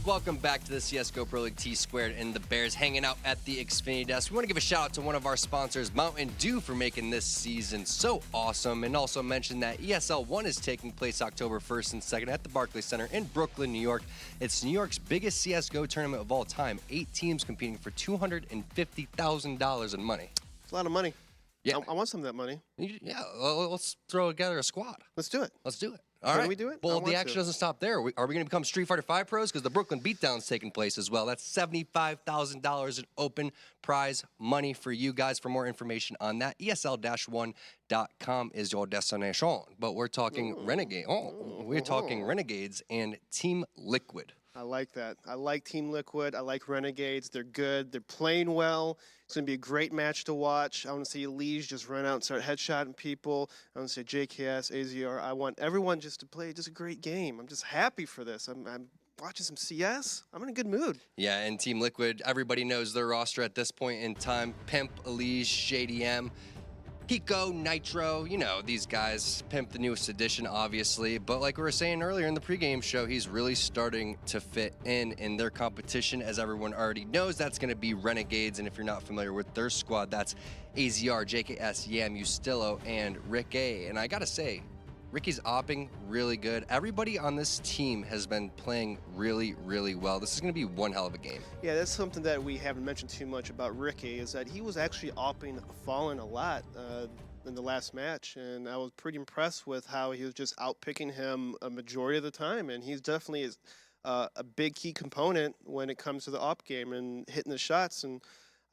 welcome back to the CSGO Pro League T-Squared and the Bears hanging out at the Xfinity desk. We want to give a shout out to one of our sponsors, Mountain Dew, for making this season so awesome, and also mention that ESL 1 is taking place October 1st and 2nd at the Barclays Center in Brooklyn, New York. It's New York's biggest CSGO tournament of all time. 8 teams competing for $250,000 in money. It's a lot of money. Yeah. I want some of that money. Yeah, well, let's throw together a squad. Let's do it. Let's do it. All Can right. we do it? Well, the action doesn't stop there. Are we going to become Street Fighter V pros? Because the Brooklyn Beatdown's taking place as well. That's $75,000 in open prize money for you guys. For more information on that, ESL-1.com is your destination. But we're talking we're talking Renegades and Team Liquid. I like that. I like Team Liquid. I like Renegades. They're good. They're playing well. It's going to be a great match to watch. I want to see Lige just run out and start headshotting people. I want to see JKS, AZR. I want everyone just to play just a great game. I'm just happy for this. I'm watching some CS. I'm in a good mood. Yeah, and Team Liquid, everybody knows their roster at this point in time. Pimp, Lige, JDM, Pico, Nitro, you know, these guys. Pimp, the newest addition, obviously. But like we were saying earlier in the pregame show, he's really starting to fit in their competition. As everyone already knows, that's going to be Renegades. And if you're not familiar with their squad, that's AZR, JKS, Yam, Ustillo, and Rick A. And I got to say, Ricky's opping really good. Everybody on this team has been playing really, really well. This is going to be one hell of a game. Yeah, that's something that we haven't mentioned too much about Ricky, is that he was actually opping Fallen a lot in the last match, and I was pretty impressed with how he was just outpicking him a majority of the time, and he's definitely a big key component when it comes to the op game and hitting the shots, and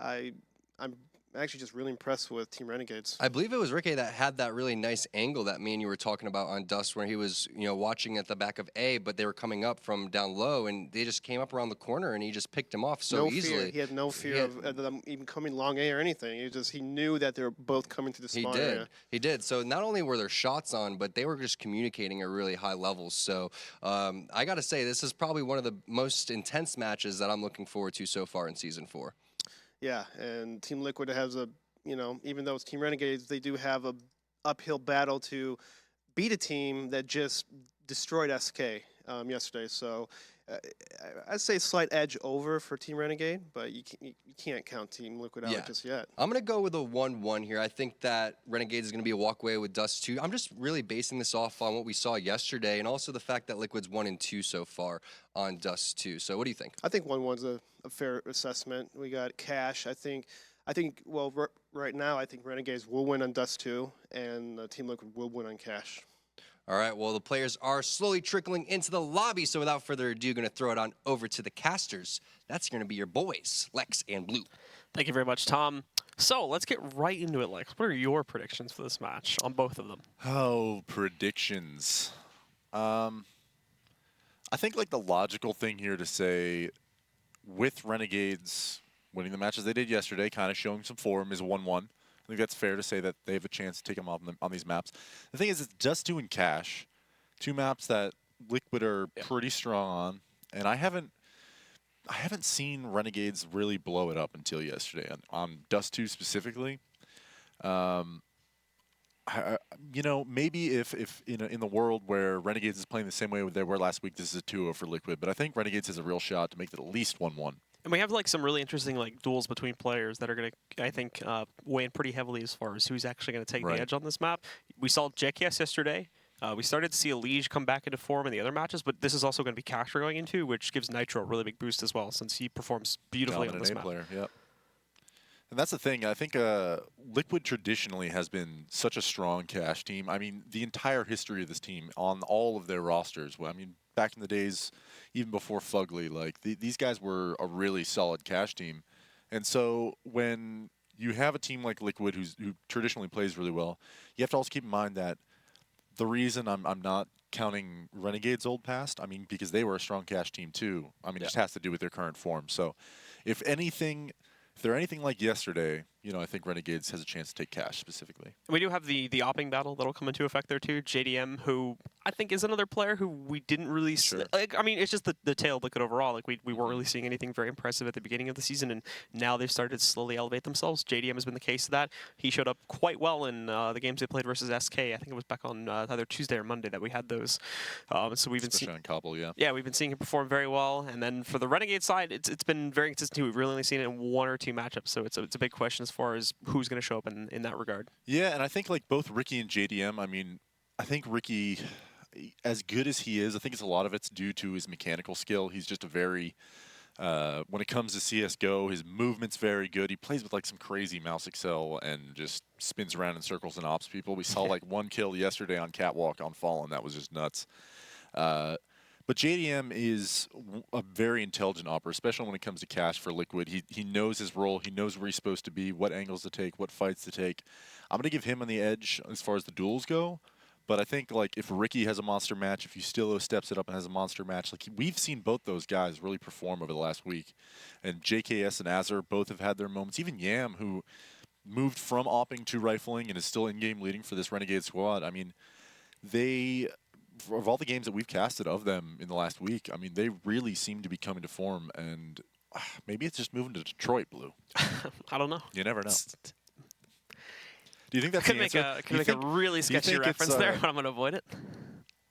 I'm actually just really impressed with Team Renegades. I believe it was Ricky that had that really nice angle that me and you were talking about on Dust, where he was, watching at the back of A, but they were coming up from down low, and they just came up around the corner, and he just picked him off so easily. Fear. He had no fear of them even coming long A or anything. He knew that they were both coming to the spawn area. He did. So not only were there shots on, but they were just communicating at really high levels. So I got to say, this is probably one of the most intense matches that I'm looking forward to so far in Season 4. Yeah, and Team Liquid has even though it's Team Renegades, they do have a uphill battle to beat a team that just destroyed SK yesterday. So I'd say slight edge over for Team Renegade, but you can't count Team Liquid out just yet. I'm going to go with a 1-1 here. I think that Renegades is going to be a walkway with Dust 2. I'm just really basing this off on what we saw yesterday, and also the fact that Liquid's 1-2 so far on Dust 2. So what do you think? I think 1-1's a fair assessment. We got Cash. I think right now, I think Renegades will win on Dust 2, and Team Liquid will win on Cash. All right, well, the players are slowly trickling into the lobby, so without further ado, going to throw it on over to the casters. That's going to be your boys, Lex and Blue. Thank you very much, Tom. So let's get right into it, Lex. What are your predictions for this match on both of them? Oh, predictions. I think the logical thing here to say, with Renegades winning the matches they did yesterday, kind of showing some form, is 1-1. I think that's fair to say that they have a chance to take them on these maps. The thing is, it's Dust 2 and Cash, 2 maps that Liquid are pretty strong on, and I haven't seen Renegades really blow it up until yesterday on Dust 2 specifically. Maybe if in the world where Renegades is playing the same way they were last week, this is a 2-0 for Liquid, but I think Renegades has a real shot to make it at least 1-1. And we have some really interesting duels between players that are going to, I think, weigh in pretty heavily as far as who's actually going to take the edge on this map. We saw JKS yesterday. We started to see a Lige come back into form in the other matches, but this is also going to be Cash we're going into, which gives Nitro a really big boost as well, since he performs beautifully on this map. Player, yep. And that's the thing. I think Liquid traditionally has been such a strong Cash team. I mean, the entire history of this team on all of their rosters. Well, I mean, back in the days, even before Fugly, these guys were a really solid Cash team. And so when you have a team like Liquid who traditionally plays really well, you have to also keep in mind that the reason I'm not counting Renegades' old past, I mean, because they were a strong Cash team too. I mean, it just has to do with their current form. So if they're anything like yesterday, I think Renegades has a chance to take Cash specifically. We do have the opping battle that'll come into effect there too. JDM, who I think, is another player who we didn't really like. I mean, it's just the tail of Liquid overall. Like we weren't really seeing anything very impressive at the beginning of the season, and now they've started to slowly elevate themselves. JDM has been the case of that. He showed up quite well in the games they played versus SK. I think it was back on either Tuesday or Monday that we had those. So we've been seeing on Cobble, yeah, we've been seeing him perform very well. And then for the Renegade side, it's been very consistent too. We've really only seen it in 1 or 2 matchups, so it's a big question as far as who's going to show up in that regard. Yeah, and I think like both Ricky and JDM. I mean, I think Ricky, as good as he is, I think it's a lot of it's due to his mechanical skill. He's just a very, when it comes to CSGO, his movement's very good. He plays with like some crazy mouse excel and just spins around in circles and ops people. We saw like 1 kill yesterday on Catwalk on Fallen. That was just nuts. But JDM is a very intelligent operator, especially when it comes to cash for Liquid. He knows his role. He knows where he's supposed to be, what angles to take, what fights to take. I'm going to give him on the edge as far as the duels go. But I think like if Ricky has a monster match, if Ustillo steps it up and has a monster match, like we've seen both those guys really perform over the last week. And JKS and Azur both have had their moments. Even Yam, who moved from opping to rifling and is still in-game leading for this Renegade squad. I mean, of all the games that we've casted of them in the last week, I mean, they really seem to be coming to form. And maybe it's just moving to Detroit, Blue. I don't know. You never know. Do you think that's could the make answer? a make a really sketchy reference there, but I'm going to avoid it.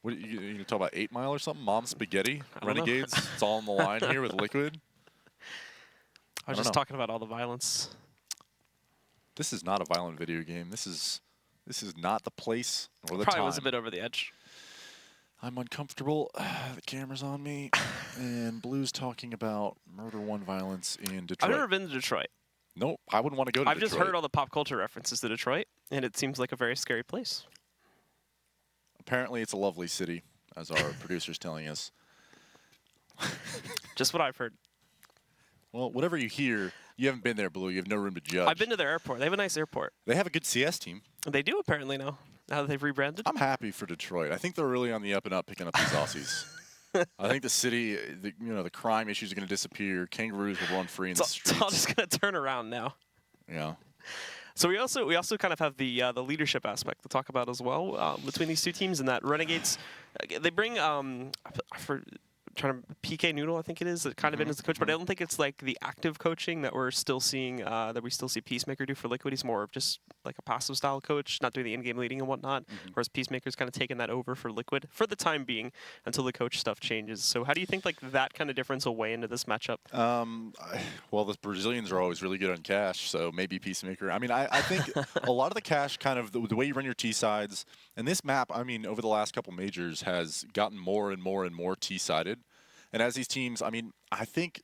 What you going to talk about 8 Mile or something? Mom Spaghetti, Renegades. Know. It's all on the line here with Liquid. I was just talking about all the violence. This is not a violent video game. This is not the place or the Probably time. was a bit over the edge. I'm uncomfortable. The camera's on me, and Blue's talking about Murder 1 violence in Detroit. I've never been to Detroit. Nope, I wouldn't want to go to I've Detroit. just heard all the pop culture references to Detroit, and it seems like a very scary place. Apparently, it's a lovely city, as our producer's telling us. Just what I've heard. Well, whatever you hear, you haven't been there, Blue. You have no room to judge. I've been to their airport. They have a nice airport. They have a good CS team. They do apparently now that they've rebranded. I'm happy for Detroit. I think they're really on the up and up picking up these Aussies. I think the city, the crime issues are going to disappear. Kangaroos will run free in the streets. It's all just going to turn around now. Yeah. So we also kind of have the leadership aspect to talk about as well between these two teams, and that Renegades, they bring PK Noodle, I think it is, kind of in as the coach, but I don't think it's like the active coaching that we're still seeing, that we still see Peacemaker do for Liquid. He's more of just like a passive style coach, not doing the in-game leading and whatnot, whereas Peacemaker's kind of taken that over for Liquid for the time being until the coach stuff changes. So how do you think like that kind of difference will weigh into this matchup? Well, the Brazilians are always really good on cash, so maybe Peacemaker. I mean, I think a lot of the cash kind of, the way you run your T-sides, and this map, I mean, over the last couple majors has gotten more and more and more T-sided. And as these teams, I mean, I think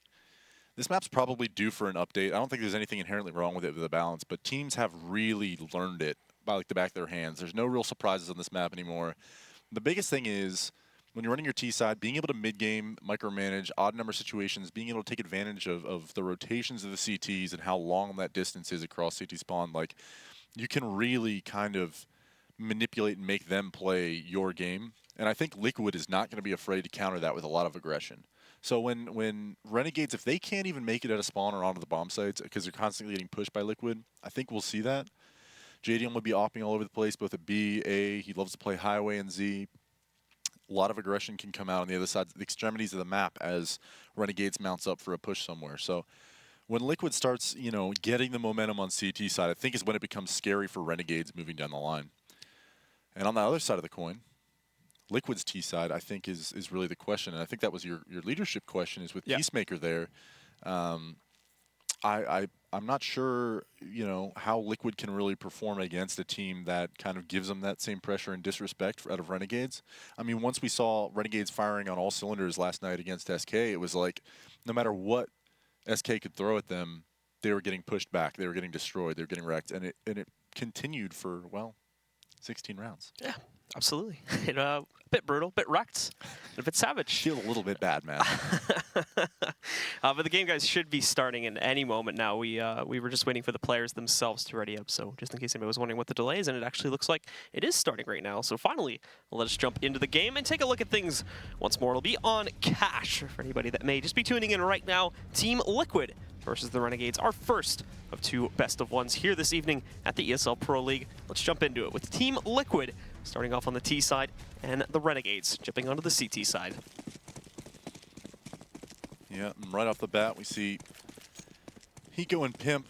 this map's probably due for an update. I don't think there's anything inherently wrong with it with the balance, but teams have really learned it by like the back of their hands. There's no real surprises on this map anymore. The biggest thing is when you're running your T side, being able to mid-game micromanage odd number situations, being able to take advantage of the rotations of the CTs and how long that distance is across CT spawn. Like, you can really kind of manipulate and make them play your game. And I think Liquid is not going to be afraid to counter that with a lot of aggression. So when Renegades, if they can't even make it at a spawn or onto the bomb sites because they're constantly getting pushed by Liquid, I think we'll see that. JDM will be opping all over the place, both at B, A. He loves to play highway and Z. A lot of aggression can come out on the other side, the extremities of the map as Renegades mounts up for a push somewhere. So when Liquid starts, getting the momentum on CT side, I think is when it becomes scary for Renegades moving down the line. And on the other side of the coin, Liquid's T side, I think, is really the question, and I think that was your leadership question. Is with Peacemaker there. I'm not sure, how Liquid can really perform against a team that kind of gives them that same pressure and disrespect out of Renegades. I mean, once we saw Renegades firing on all cylinders last night against SK, it was like no matter what SK could throw at them, they were getting pushed back, they were getting destroyed, they were getting wrecked, and it continued for 16 rounds. Yeah. Absolutely. A bit brutal, a bit wrecked, a bit savage. Feel a little bit bad, man. But the game, guys, should be starting in any moment now. We were just waiting for the players themselves to ready up. So just in case anybody was wondering what the delay is, and it actually looks like it is starting right now. So finally, let us jump into the game and take a look at things once more. It'll be on Cash for anybody that may just be tuning in right now. Team Liquid versus the Renegades, our first of 2 best-of-1s here this evening at the ESL Pro League. Let's jump into it with Team Liquid starting off on the T side, and the Renegades jumping onto the CT side. Yeah, and right off the bat, we see Hiko and Pimp.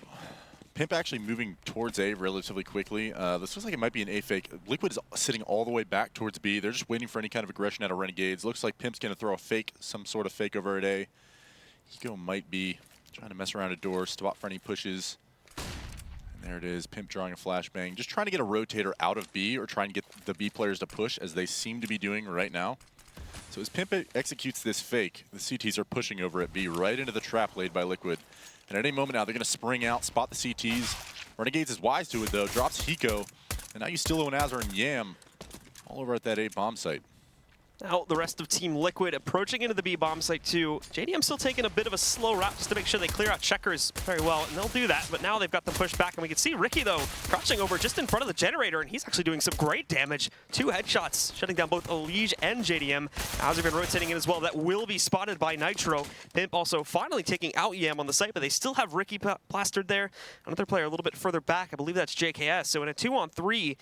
Pimp actually moving towards A relatively quickly. This looks like it might be an A fake. Liquid is sitting all the way back towards B. They're just waiting for any kind of aggression out of Renegades. Looks like Pimp's going to throw a fake, some sort of fake over at A. Hiko might be trying to mess around a door, spot for any pushes. And there it is, Pimp drawing a flashbang. Just trying to get a rotator out of B or trying to get the B players to push, as they seem to be doing right now. So as Pimp executes this fake, the CTs are pushing over at B right into the trap laid by Liquid. And at any moment now, they're going to spring out, spot the CTs. Renegades is wise to it, though. Drops Hiko. And now Ustilo and Azar and Yam all over at that A bomb site. Now the rest of Team Liquid approaching into the B bomb site too. JDM still taking a bit of a slow route just to make sure they clear out checkers very well, and they'll do that. But now they've got them pushed back, and we can see Ricky though crouching over just in front of the generator, and he's actually doing some great damage. 2 headshots, shutting down both Elige and JDM. Azar been rotating in as well. That will be spotted by Nitro. Pimp also finally taking out Yam on the site, but they still have Ricky plastered there. Another player a little bit further back, I believe that's JKS. So in a 2-on-3.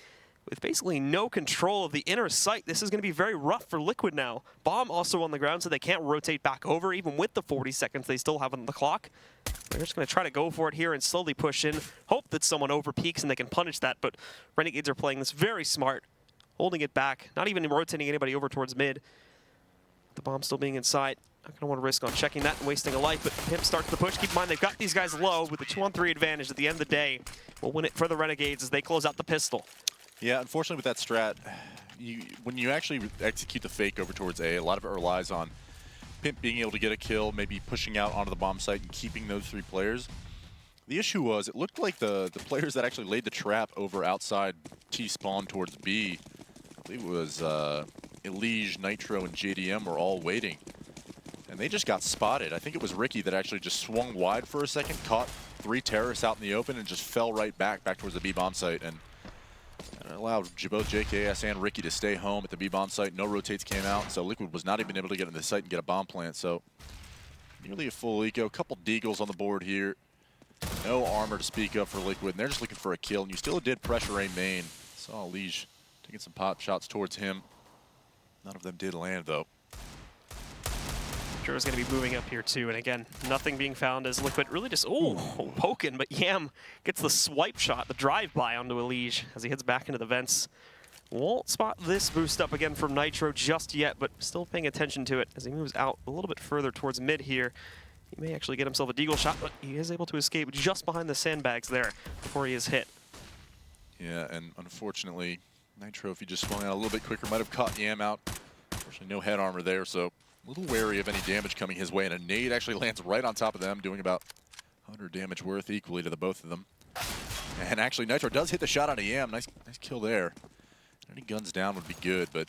With basically no control of the inner site, this is going to be very rough for Liquid now. Bomb also on the ground, so they can't rotate back over, even with the 40 seconds they still have on the clock. They're just going to try to go for it here and slowly push in, hope that someone overpeaks and they can punish that, but Renegades are playing this very smart, holding it back, not even rotating anybody over towards mid. The bomb still being inside. Not going to want to risk on checking that and wasting a life, but Pimp starts the push. Keep in mind, they've got these guys low with a 2-on-3 advantage at the end of the day. Will win it for the Renegades as they close out the pistol. Yeah, unfortunately with that strat, when you actually execute the fake over towards A, a lot of it relies on Pimp being able to get a kill, maybe pushing out onto the bomb site and keeping those 3 players. The issue was, it looked like the players that actually laid the trap over outside T-spawn towards B, I believe it was Elige, Nitro, and JDM were all waiting. And they just got spotted. I think it was Ricky that actually just swung wide for a second, caught 3 terrorists out in the open, and just fell right back towards the B bomb site. And it allowed both JKS and Ricky to stay home at the B bomb site. No rotates came out, so Liquid was not even able to get into the site and get a bomb plant. So nearly a full eco, a couple deagles on the board here. No armor to speak of for Liquid, and they're just looking for a kill. And you still did pressure A main. Saw Elige taking some pot shots towards him. None of them did land though. Is going to be moving up here too, and again, nothing being found as Liquid really just poking, but Yam gets the swipe shot, the drive-by onto Elige as he heads back into the vents. Won't spot this boost up again from Nitro just yet, but still paying attention to it as he moves out a little bit further towards mid here. He may actually get himself a deagle shot, but he is able to escape just behind the sandbags there before he is hit. Yeah, and unfortunately, Nitro, if he just swung out a little bit quicker, might have caught Yam out. Unfortunately, no head armor there, so a little wary of any damage coming his way, and a nade actually lands right on top of them, doing about 100 damage worth equally to the both of them. And actually, Nitro does hit the shot on a Yam. Nice kill there. Any guns down would be good, but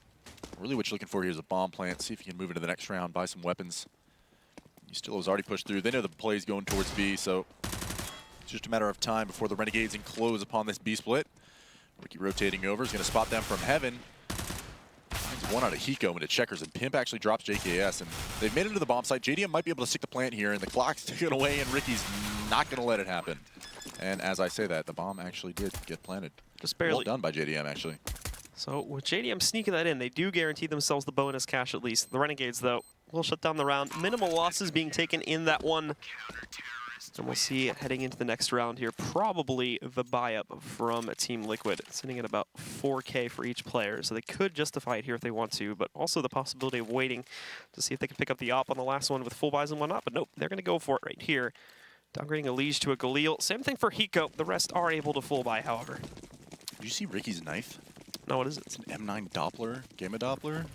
really what you're looking for here is a bomb plant. See if you can move into the next round, buy some weapons. Ustilo's already pushed through. They know the play's going towards B, so it's just a matter of time before the Renegades enclose upon this B split. Ricky rotating over is going to spot them from heaven. One out of Hiko into checkers, and Pimp actually drops JKS, and they've made it to the bomb site. JDM might be able to stick the plant here, and the clock's ticking away, and Ricky's not going to let it happen. And as I say that, the bomb actually did get planted. Just barely. Well done by JDM, actually. So with JDM sneaking that in, they do guarantee themselves the bonus cash at least. The Renegades, though, will shut down the round. Minimal losses being taken in that one. And we'll see heading into the next round here, probably the buy-up from Team Liquid, sitting at about 4K for each player. So they could justify it here if they want to, but also the possibility of waiting to see if they can pick up the op on the last one with full buys and whatnot. But nope, they're going to go for it right here. Downgrading Elige to a Galil. Same thing for Hiko. The rest are able to full buy, however. Did you see Ricky's knife? No, what is it? It's an M9 Doppler, Gamma Doppler.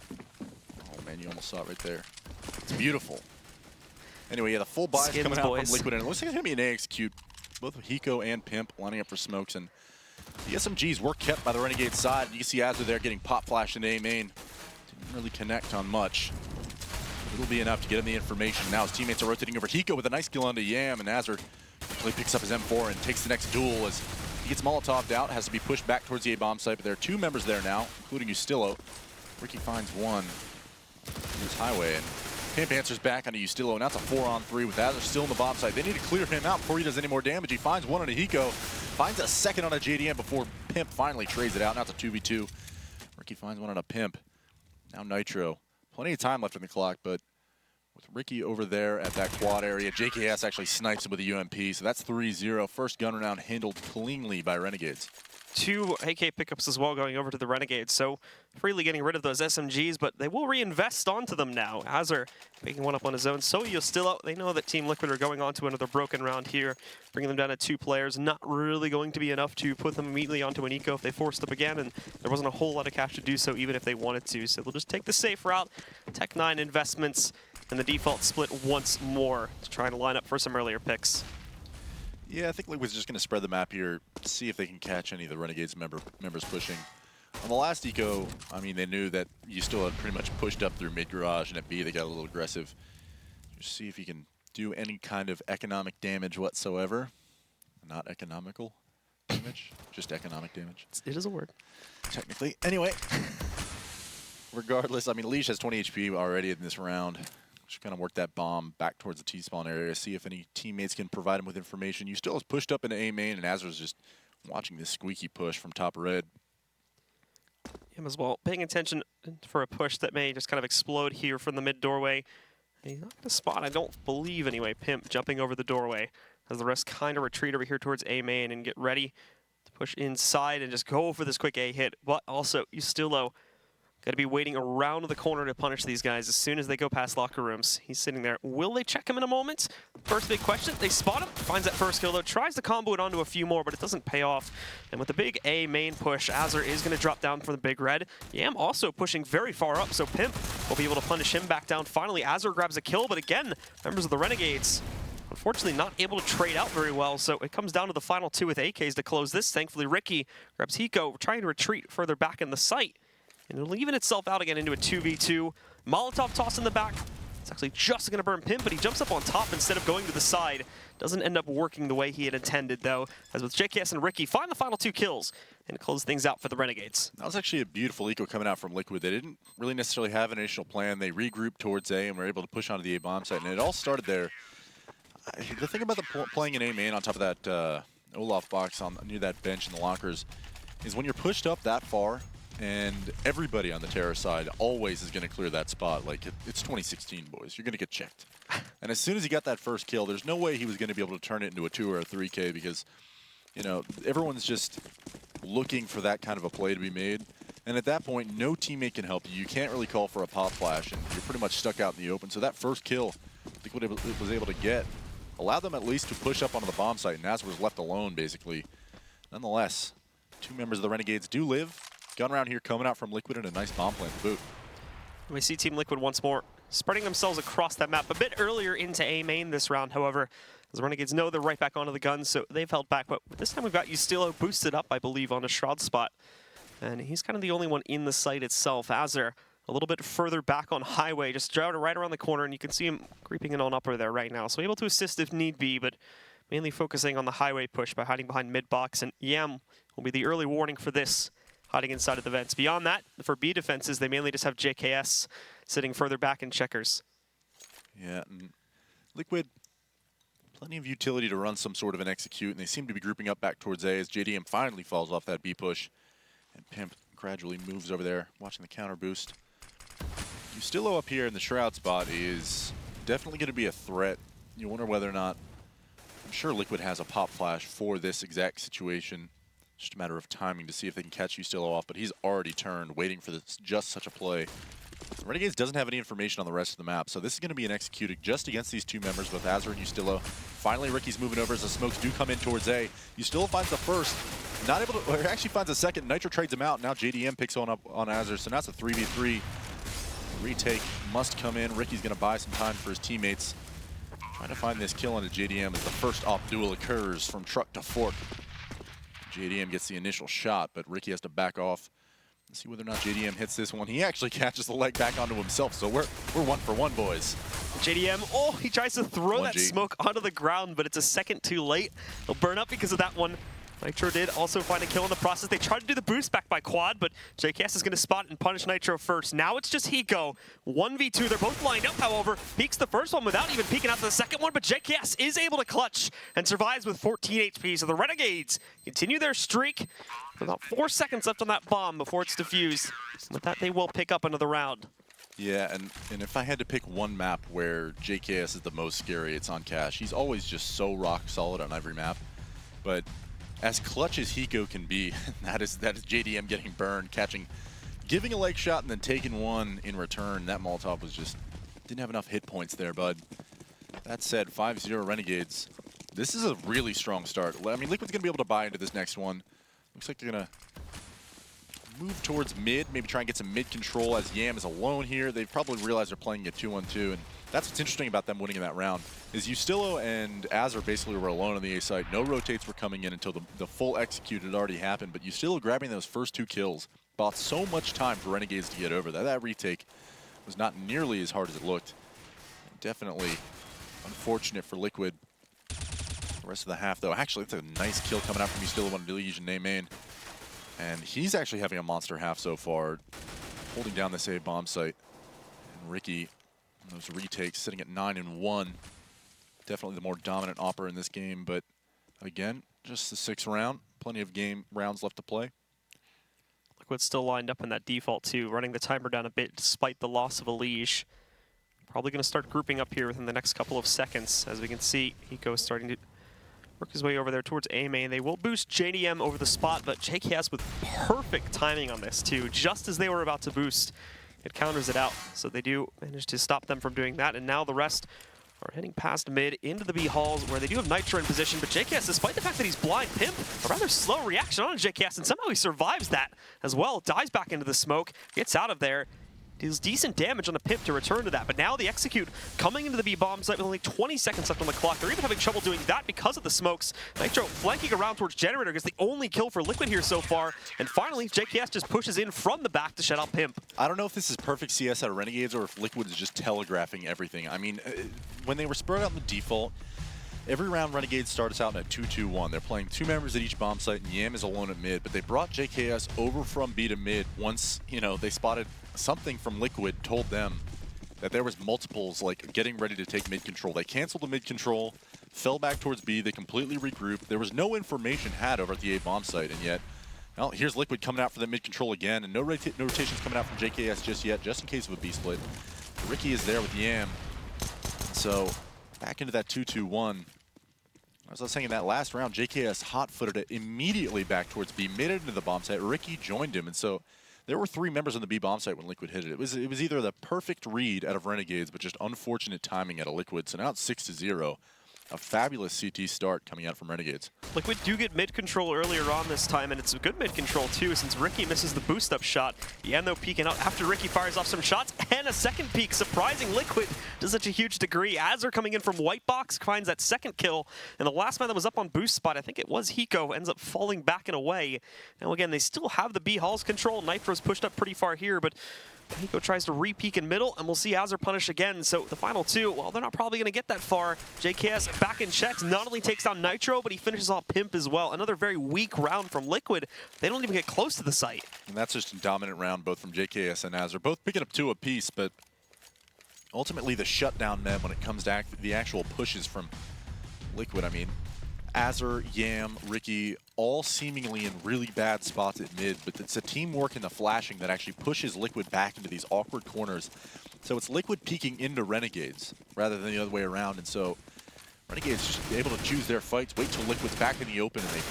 Oh man, you almost saw it right there. It's beautiful. Anyway, yeah, the full buy is coming out from Liquid, and it looks like it's going to be an A execute. Both Hiko and Pimp lining up for smokes, and the SMGs were kept by the Renegade side. You can see Azar there getting pop flashed in A main. Didn't really connect on much. It'll be enough to get him the information. Now his teammates are rotating over Hiko with a nice kill onto Yam, and Azar quickly picks up his M4 and takes the next duel as he gets Molotov'd out, has to be pushed back towards the A bomb site, but there are 2 members there now, including Ustilo. Ricky finds one in his highway, and Pimp answers back onto Ustilo. Now it's a 4-on-3 with Azar still in the bomb site. They need to clear him out before he does any more damage. He finds one on a Hiko, finds a second on a JDM before Pimp finally trades it out. Now it's a 2v2. Ricky finds one on a Pimp. Now Nitro. Plenty of time left in the clock, but with Ricky over there at that quad area, JKS actually snipes him with a UMP, so that's 3-0. First gun round handled cleanly by Renegades. 2 AK pickups as well going over to the Renegades, so freely getting rid of those SMGs, but they will reinvest onto them now. Azur picking one up on his own. So Yostillo, they know that Team Liquid are going on to another broken round here, bringing them down to 2 players. Not really going to be enough to put them immediately onto an eco if they forced up again, and there wasn't a whole lot of cash to do so even if they wanted to. So they'll just take the safe route, Tech9 investments, and the default split once more to try and line up for some earlier picks. Yeah, I think Liquid's just going to spread the map here, see if they can catch any of the Renegades members pushing. On the last eco, I mean, they knew that you still had pretty much pushed up through mid-garage, and at B they got a little aggressive. Just see if you can do any kind of economic damage whatsoever. Not economical damage, just economic damage. It is a word. Technically. Anyway, regardless, I mean, Leash has 20 HP already in this round. Just kind of work that bomb back towards the T-spawn area, see if any teammates can provide him with information. You still has pushed up into A main, and Azur's just watching this squeaky push from top red. Him as well, paying attention for a push that may just kind of explode here from the mid doorway. He's not going to spot, I don't believe anyway, Pimp jumping over the doorway as the rest kind of retreat over here towards A main and get ready to push inside and just go for this quick A hit. But also, Yostillo got to be waiting around the corner to punish these guys as soon as they go past locker rooms. He's sitting there. Will they check him in a moment? First big question. They spot him. Finds that first kill, though. Tries to combo it onto a few more, but it doesn't pay off. And with the big A main push, Azur is going to drop down for the big red. Yam also pushing very far up, so Pimp will be able to punish him back down. Finally, Azur grabs a kill, but again, members of the Renegades unfortunately not able to trade out very well, so it comes down to the final 2 with AKs to close this. Thankfully, Ricky grabs Hiko, trying to retreat further back in the site. And it'll even itself out again into a 2v2. Molotov toss in the back. It's actually just going to burn Pimp, but he jumps up on top instead of going to the side. Doesn't end up working the way he had intended, though, as with JKS and Ricky find the final 2 kills and close things out for the Renegades. That was actually a beautiful eco coming out from Liquid. They didn't really necessarily have an initial plan. They regrouped towards A and were able to push onto the A bomb site, and it all started there. The thing about playing an A main on top of that Olaf box near that bench in the lockers is when you're pushed up that far, and everybody on the terror side always is going to clear that spot. Like, it's 2016, boys. You're going to get checked. And as soon as he got that first kill, there's no way he was going to be able to turn it into a 2 or a 3K because, you know, everyone's just looking for that kind of a play to be made. And at that point, no teammate can help you. You can't really call for a pop flash, and you're pretty much stuck out in the open. So that first kill, I think what it was able to get allowed them at least to push up onto the bomb site, and Azur was left alone, basically. Nonetheless, 2 members of the Renegades do live. Gun round here coming out from Liquid and a nice bomb plant to boot. We see Team Liquid once more spreading themselves across that map a bit earlier into A main this round, however, as the Renegades know they're right back onto the gun, so they've held back. But this time we've got Yostillo boosted up, I believe, on a Shroud spot. And he's kind of the only one in the site itself. Azur a little bit further back on Highway, just right around the corner, and you can see him creeping in on upper there right now. So able to assist if need be, but mainly focusing on the Highway push by hiding behind mid-box. And Yam will be the early warning for this, hiding inside of the vents. Beyond that, for B defenses, they mainly just have JKS sitting further back in checkers. Yeah, and Liquid, plenty of utility to run some sort of an execute, and they seem to be grouping up back towards A as JDM finally falls off that B push. And Pimp gradually moves over there, watching the counter boost. Yostillo up here in the Shroud spot is definitely going to be a threat. You wonder whether or not, I'm sure Liquid has a pop flash for this exact situation. Just a matter of timing to see if they can catch Yostillo off, but he's already turned, waiting for this, just such a play. Renegades doesn't have any information on the rest of the map, so this is going to be an executed just against these 2 members, both Azur and Yostillo. Finally, Ricky's moving over as the smokes do come in towards A. Yostillo finds the first, not able to, or actually finds a second. Nitro trades him out. Now JDM picks one up on Azur, so now it's a 3v3. Retake must come in. Ricky's going to buy some time for his teammates. Trying to find this kill onto JDM as the first op duel occurs from truck to fork. JDM gets the initial shot, but Ricky has to back off. Let's see whether or not JDM hits this one. He actually catches the leg back onto himself, so we're 1 for 1, boys. JDM, oh, he tries to throw that smoke onto the ground, but it's a second too late. He'll burn up because of that one. Nitro did also find a kill in the process. They tried to do the boost back by quad, but JKS is going to spot and punish Nitro first. Now it's just Hiko. 1v2. They're both lined up, however. Peeks the first one without even peeking out to the second one, but JKS is able to clutch and survives with 14 HP. So the Renegades continue their streak About 4 seconds left on that bomb before it's defused. With that, they will pick up another round. Yeah, and if I had to pick one map where JKS is the most scary, it's on Cash. He's always just so rock solid on every map. But as clutch as Hiko can be, that is JDM getting burned, giving a leg shot and then taking one in return. That Molotov was just, didn't have enough hit points there, bud. That said, 5-0 Renegades. This is a really strong start. I mean, Liquid's going to be able to buy into this next one. Looks like they're going to move towards mid, maybe try and get some mid control as Yam is alone here. They've probably realized they're playing a 2-on-2, and that's what's interesting about them winning in that round, is Ustillo and Azur basically were alone on the A site. No rotates were coming in until the full execute had already happened, but Ustillo grabbing those first 2 kills bought so much time for Renegades to get over. That retake was not nearly as hard as it looked. Definitely unfortunate for Liquid. The rest of the half, though, actually, it's a nice kill coming out from Ustillo on Legion name main. And he's actually having a monster half so far, holding down this A bomb site. And Ricky, those retakes, sitting at 9-1. Definitely the more dominant opera in this game, but again, just the 6th round. Plenty of rounds left to play. Liquid's still lined up in that default too, running the timer down a bit despite the loss of Elige. Probably going to start grouping up here within the next couple of seconds. As we can see, Hiko is starting to work his way over there towards A main. They will boost JDM over the spot, but JKS with perfect timing on this too. Just as they were about to boost, it counters it out. So they do manage to stop them from doing that, and now the rest are heading past mid into the B halls where they do have Nitro in position, but JKS, despite the fact that he's blind, Pimp, a rather slow reaction on JKS, and somehow he survives that as well. Dives back into the smoke, gets out of there, deals decent damage on the Pimp to return to that, but now the execute coming into the B bomb site with only 20 seconds left on the clock. They're even having trouble doing that because of the smokes. Nitro flanking around towards Generator gets the only kill for Liquid here so far, and finally JKS just pushes in from the back to shut out Pimp. I don't know if this is perfect CS out of Renegades or if Liquid is just telegraphing everything. I mean, when they were spread out in the default, every round Renegades starts out in a 2-2-1. They're playing 2 members at each bomb site, and Yam is alone at mid, but they brought JKS over from B to mid once, you know, they spotted something from Liquid told them that there was multiples, like, getting ready to take mid control. They canceled the mid control, fell back towards B, they completely regrouped. There was no information had over at the A bomb site, and yet, well, here's Liquid coming out for the mid control again, and no rotations coming out from JKS just yet, just in case of a B split. Ricky is there with Yam. So, back into that 2-2-1. As I was saying in that last round, JKS hot-footed it immediately back towards B, made it into the bomb site. Ricky joined him, and so there were 3 members on the B bomb site when Liquid hit it. It was either the perfect read out of Renegades, but just unfortunate timing out of Liquid. So now it's 6-0. A fabulous CT start coming out from Renegades. Liquid do get mid-control earlier on this time, and it's a good mid-control too, since Ricky misses the boost-up shot. Yan, though, peeking out after Ricky fires off some shots, and a second peek, surprising Liquid to such a huge degree. Azur coming in from white box, finds that second kill, and the last man that was up on boost spot, I think it was Hiko, ends up falling back and away. Now again, they still have the B halls control. Nitro's pushed up pretty far here, but Hiko tries to re-peek in middle, and we'll see Azur punish again. So the final 2, well, they're not probably going to get that far. JKS back in checks, not only takes down Nitro, but he finishes off Pimp as well. Another very weak round from Liquid. They don't even get close to the site. And that's just a dominant round both from JKS and Azur, both picking up 2 apiece, but ultimately the shutdown men when it comes to the actual pushes from Liquid. I mean, Azur, Yam, Ricky, all seemingly in really bad spots at mid, but it's a teamwork in the flashing that actually pushes Liquid back into these awkward corners. So it's Liquid peeking into Renegades rather than the other way around, and so Renegades just able to choose their fights, wait till Liquid's back in the open, and they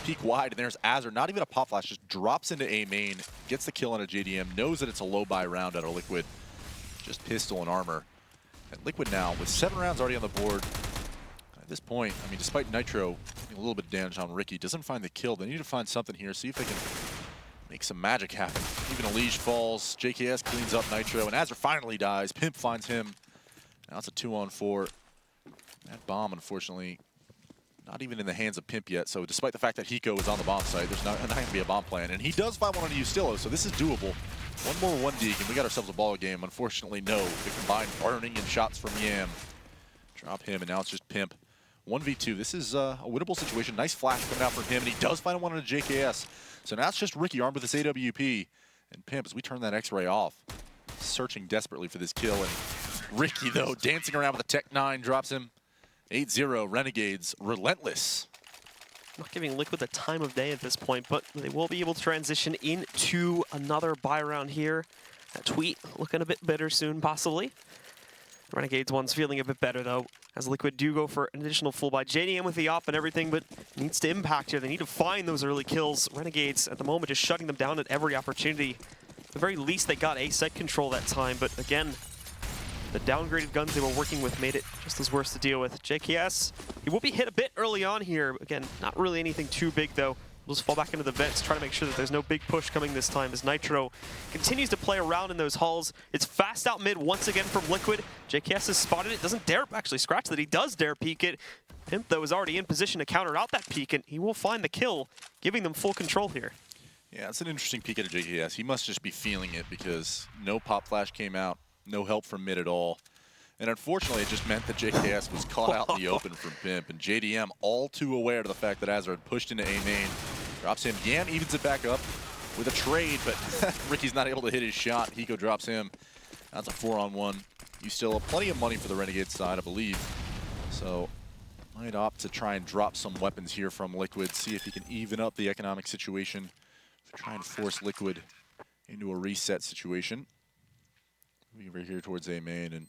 peek wide, and there's Azur, not even a pop flash, just drops into A main, gets the kill on a JDM, knows that it's a low buy round out of Liquid, just pistol and armor. And Liquid now, with 7 rounds already on the board, at this point, I mean, despite Nitro getting a little bit of damage on Ricky, doesn't find the kill. They need to find something here, see if they can make some magic happen. Even Elige falls, JKS cleans up Nitro, and Azur finally dies. Pimp finds him. Now it's a 2-on-4. That bomb, unfortunately, not even in the hands of Pimp yet. So despite the fact that Hiko is on the bomb site, there's not going to be a bomb plan. And he does find one on Ustillo, so this is doable. One more 1-deke, and we got ourselves a ball game. Unfortunately, no. The combined burning and shots from Yam drop him, and now it's just Pimp. 1v2. This is a winnable situation. Nice flash coming out from him, and he does find one on a JKS. So now it's just Ricky armed with this AWP. And Pimp, as we turn that X-ray off, searching desperately for this kill. And Ricky, though, dancing around with a Tech 9, drops him. 8-0, Renegades, relentless. not giving Liquid the time of day at this point, but they will be able to transition into another buy round here. That Tweet looking a bit better soon, possibly. Renegades one's feeling a bit better, though, as Liquid do go for an additional full buy. JDM with the op and everything, but needs to impact here. They need to find those early kills. Renegades, at the moment, just shutting them down at every opportunity. At the very least, they got a site control that time, but again, the downgraded guns they were working with made it just as worse to deal with. JKS, he will be hit a bit early on here. Again, not really anything too big, though. We'll just fall back into the vents, try to make sure that there's no big push coming this time as Nitro continues to play around in those halls. It's fast out mid once again from Liquid. JKS has spotted it, doesn't dare actually scratch that. He does dare peek it. Pimp, though, is already in position to counter out that peek, and he will find the kill, giving them full control here. Yeah, it's an interesting peek at a JKS. He must just be feeling it because no pop flash came out, no help from mid at all. And unfortunately, it just meant that JKS was caught out in the open from Pimp. And JDM, all too aware of the fact that Azar had pushed into A main, drops him. Yan evens it back up with a trade, but Ricky's not able to hit his shot. Hiko drops him. That's a 4-on-1. You still have plenty of money for the Renegade side, I believe. So might opt to try and drop some weapons here from Liquid, see if he can even up the economic situation. Try and force Liquid into a reset situation. Moving over here towards A main, and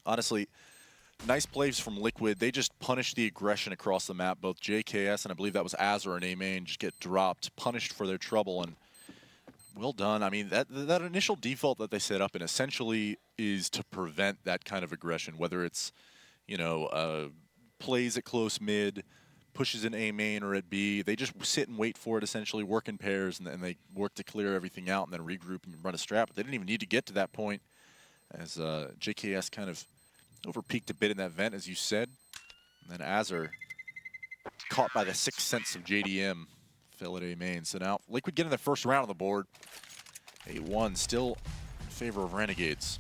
honestly, nice plays from Liquid. They just punish the aggression across the map. Both JKS and I believe that was Azar and A main just get dropped, punished for their trouble, and well done. I mean, that initial default that they set up and essentially is to prevent that kind of aggression, whether it's, you know, plays at close mid, pushes in A main or at B. They just sit and wait for it, essentially work in pairs, and they work to clear everything out and then regroup and run a strat. But they didn't even need to get to that point, as JKS kind of overpeaked a bit in that vent, as you said. And then Azar, caught by the sixth sense of JDM, fell at A main. So now Liquid getting their first round on the board. A1 still in favor of Renegades.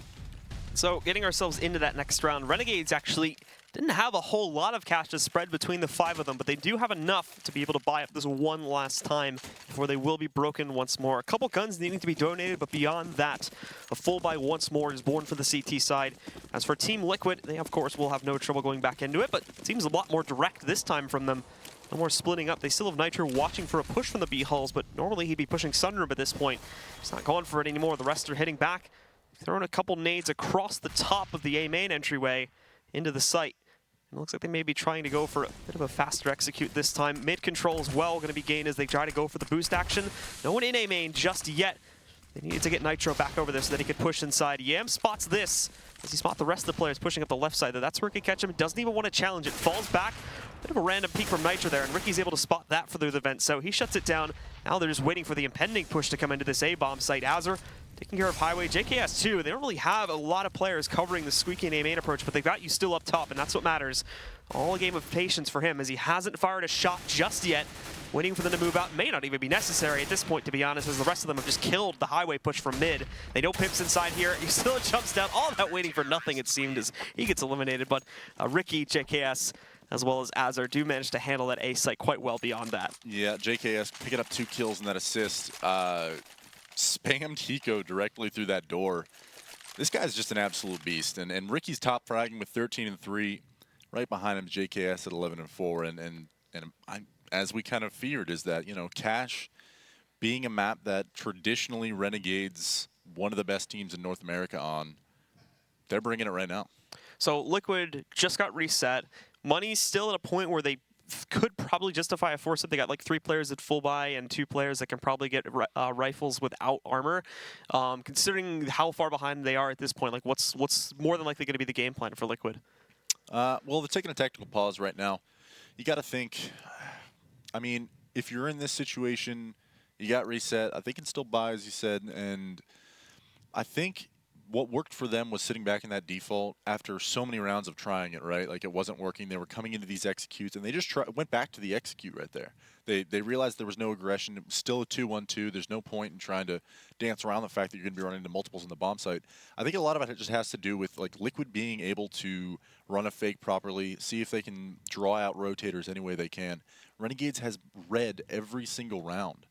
So getting ourselves into that next round, Renegades actually didn't have a whole lot of cash to spread between the 5 of them, but they do have enough to be able to buy up this one last time before they will be broken once more. A couple guns needing to be donated, but beyond that, a full buy once more is born for the CT side. As for Team Liquid, they of course will have no trouble going back into it, but it seems a lot more direct this time from them. No more splitting up. They still have Nitro watching for a push from the B hulls, but normally he'd be pushing Sunroom at this point. He's not going for it anymore. The rest are hitting back, throwing a couple nades across the top of the A main entryway into the site. It looks like they may be trying to go for a bit of a faster execute this time. Mid control as well going to be gained as they try to go for the boost action. No one in A main just yet. They needed to get Nitro back over there so that he could push inside. Yam spots this as he spots the rest of the players pushing up the left side. That's where he can catch him. Doesn't even want to challenge it. Falls back. Bit of a random peek from Nitro there, and Ricky's able to spot that for the event, so he shuts it down. Now they're just waiting for the impending push to come into this A-bomb site. Azar taking care of Highway. JKS too. They don't really have a lot of players covering the squeaky and A main approach, but they've got you still up top, and that's what matters. All a game of patience for him as he hasn't fired a shot just yet. Waiting for them to move out may not even be necessary at this point, to be honest, as the rest of them have just killed the Highway push from mid. They know Pimp's inside here. He still jumps down. All that waiting for nothing, it seemed, as he gets eliminated. But Ricky, JKS, as well as Azar do manage to handle that A site quite well beyond that. Yeah, JKS picking up 2 kills in that assist. Spammed Hiko directly through that door. This guy's just an absolute beast. And Ricky's top fragging with 13 and 3. Right behind him, JKS at 11 and 4. And as we kind of feared, is that, you know, Cash being a map that traditionally Renegades, one of the best teams in North America on, they're bringing it right now. So Liquid just got reset. Money's still at a point where they could probably justify a force up. They got like 3 players at full buy and 2 players that can probably get rifles without armor. Considering how far behind they are at this point, like what's more than likely going to be the game plan for Liquid? Well, they're taking a tactical pause right now. You got to think, I mean, if you're in this situation, you got reset. They can still buy, as you said, and I think what worked for them was sitting back in that default after so many rounds of trying it, right? Like, it wasn't working. They were coming into these executes, and they just went back to the execute right there. They realized there was no aggression. It was still a 2-1-2. There's no point in trying to dance around the fact that you're going to be running into multiples in the bomb site. I think a lot of it just has to do with, like, Liquid being able to run a fake properly, see if they can draw out rotators any way they can. Renegades has read every single round.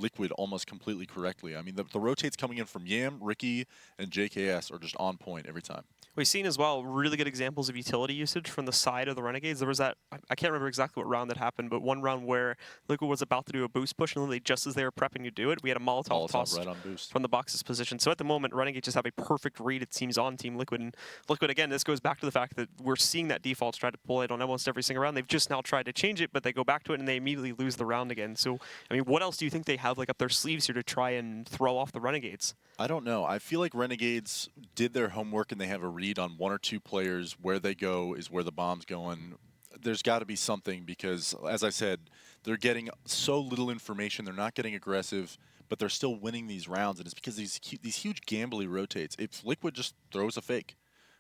Liquid almost completely correctly. I mean, the rotates coming in from Yam, Ricky, and JKS are just on point every time. We've seen as well really good examples of utility usage from the side of the Renegades. There was that, I can't remember exactly what round that happened, but one round where Liquid was about to do a boost push, and literally just as they were prepping to do it, we had a Molotov toss right on boost from the box's position. So at the moment, Renegades just have a perfect read, it seems, on Team Liquid. And Liquid, again, this goes back to the fact that we're seeing that defaults try to pull it on almost every single round. They've just now tried to change it, but they go back to it and they immediately lose the round again. So, I mean, what else do you think they have like up their sleeves here to try and throw off the Renegades? I don't know. I feel like Renegades did their homework and they have a read on one or two players. Where they go is where the bomb's going. There's got to be something because, as I said, they're getting so little information. They're not getting aggressive, but they're still winning these rounds, and it's because these huge gambly rotates. If Liquid just throws a fake,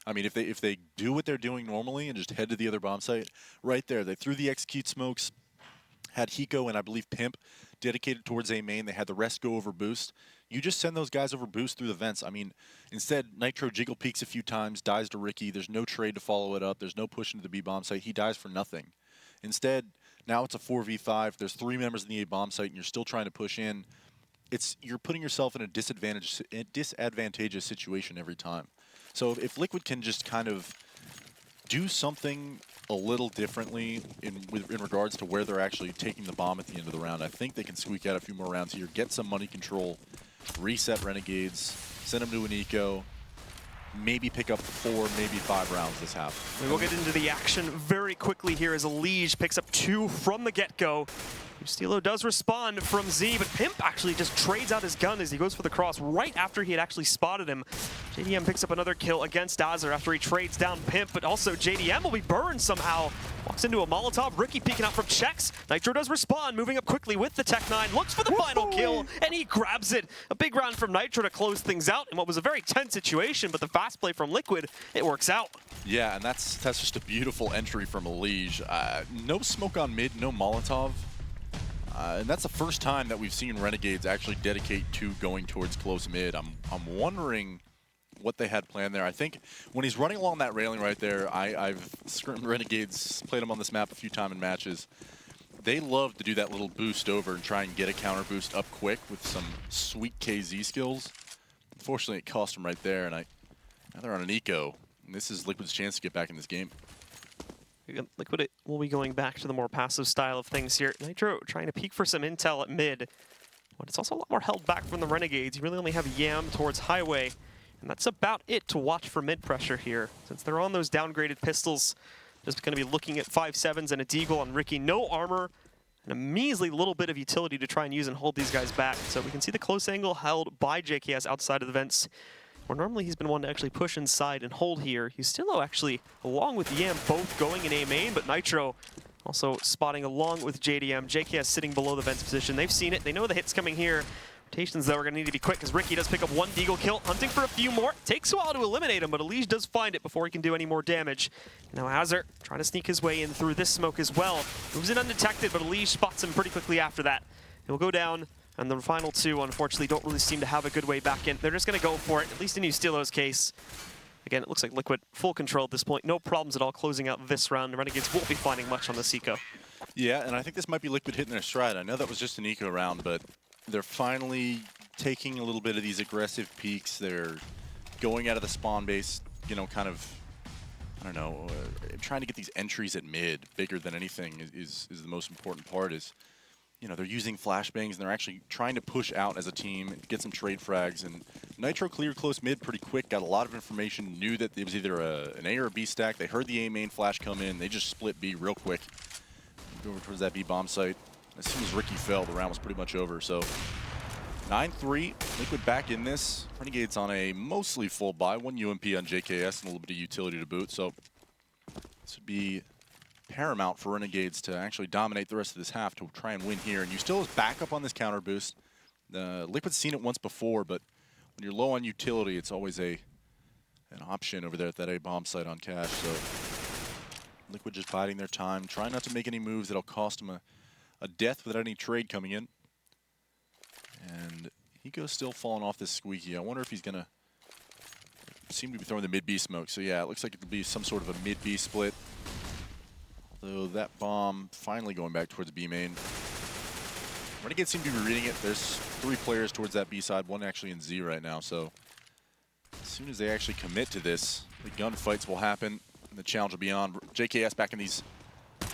I mean, if they do what they're doing normally and just head to the other bomb site, right there, they threw the execute smokes, had Hiko and I believe Pimp dedicated towards A main. They had the rest go over boost. You just send those guys over boost through the vents. I mean, instead, Nitro jiggle peeks a few times, dies to Ricky. There's no trade to follow it up. There's no push into the B bomb site. He dies for nothing. Instead, now it's a 4v5. There's 3 members in the A bomb site, and you're still trying to push in. You're putting yourself in a disadvantageous situation every time. So if Liquid can just kind of do something a little differently in regards to where they're actually taking the bomb at the end of the round, I think they can squeak out a few more rounds here, get some money control, reset Renegades, send them to an eco, maybe pick up 4, maybe 5 rounds this half. We will get into the action very quickly here as Elige picks up 2 from the get-go. Stilo does respond from Z, but Pimp actually just trades out his gun as he goes for the cross right after he had actually spotted him. JDM picks up another kill against Azur after he trades down Pimp, but also JDM will be burned somehow. Walks into a Molotov, Ricky peeking out from checks. Nitro does respond, moving up quickly with the Tech-9, looks for the final kill, and he grabs it. A big round from Nitro to close things out in what was a very tense situation, but the fast play from Liquid, it works out. Yeah, and that's just a beautiful entry from Elige. No smoke on mid, no Molotov. And that's the first time that we've seen Renegades actually dedicate to going towards close mid. I'm wondering what they had planned there. I think when he's running along that railing right there, I've scrimmed Renegades, played them on this map a few times in matches. They love to do that little boost over and try and get a counter boost up quick with some sweet KZ skills. Unfortunately, it cost them right there, and now they're on an eco. And this is Liquid's chance to get back in this game. Liquid will be going back to the more passive style of things here. Nitro trying to peek for some intel at mid, but it's also a lot more held back from the Renegades. You really only have Yam towards Highway, and that's about it to watch for mid pressure here. Since they're on those downgraded pistols, just going to be looking at 5.7s and a deagle on Ricky. No armor, and a measly little bit of utility to try and use and hold these guys back. So we can see the close angle held by JKS outside of the vents, where normally he's been one to actually push inside and hold here. Hustilo actually, along with Yam, both going in A main, but Nitro also spotting along with JDM. JKS sitting below the vents position. They've seen it. They know the hit's coming here. Rotations, though, are going to need to be quick because Ricky does pick up 1 deagle kill, hunting for a few more. Takes a while to eliminate him, but Elige does find it before he can do any more damage. Now Azur trying to sneak his way in through this smoke as well. Moves in undetected, but Elige spots him pretty quickly after that. He'll go down. And the final 2, unfortunately, don't really seem to have a good way back in. They're just going to go for it, at least in Hustilo's case. Again, it looks like Liquid full control at this point. No problems at all closing out this round. The Renegades won't be finding much on this eco. Yeah, and I think this might be Liquid hitting their stride. I know that was just an eco round, but they're finally taking a little bit of these aggressive peaks. They're going out of the spawn base, you know, kind of, I don't know, trying to get these entries at mid. Bigger than anything is the most important part is, you know, they're using flashbangs and they're actually trying to push out as a team, get some trade frags, and Nitro cleared close mid pretty quick, got a lot of information, knew that it was either an A or a B stack. They heard the A main flash come in, they just split B real quick. Go over towards that B bomb site. As soon as Ricky fell, the round was pretty much over, so 9-3, Liquid back in this. Renegades on a mostly full buy, 1 UMP on JKS and a little bit of utility to boot, so this would be paramount for Renegades to actually dominate the rest of this half to try and win here. And you still have backup on this counter boost. Liquid's seen it once before, but when you're low on utility, it's always an option over there at that A bomb site on cash. So Liquid just biding their time, trying not to make any moves that'll cost them a death without any trade coming in. And Hiko's still falling off this squeaky. I wonder if he's gonna seem to be throwing the mid B smoke. So yeah, it looks like it'll be some sort of a mid B split. So that bomb finally going back towards B main. Renegades seem to be reading it. There's 3 players towards that B side, 1 actually in Z right now. So as soon as they actually commit to this, the gunfights will happen and the challenge will be on. JKS back in these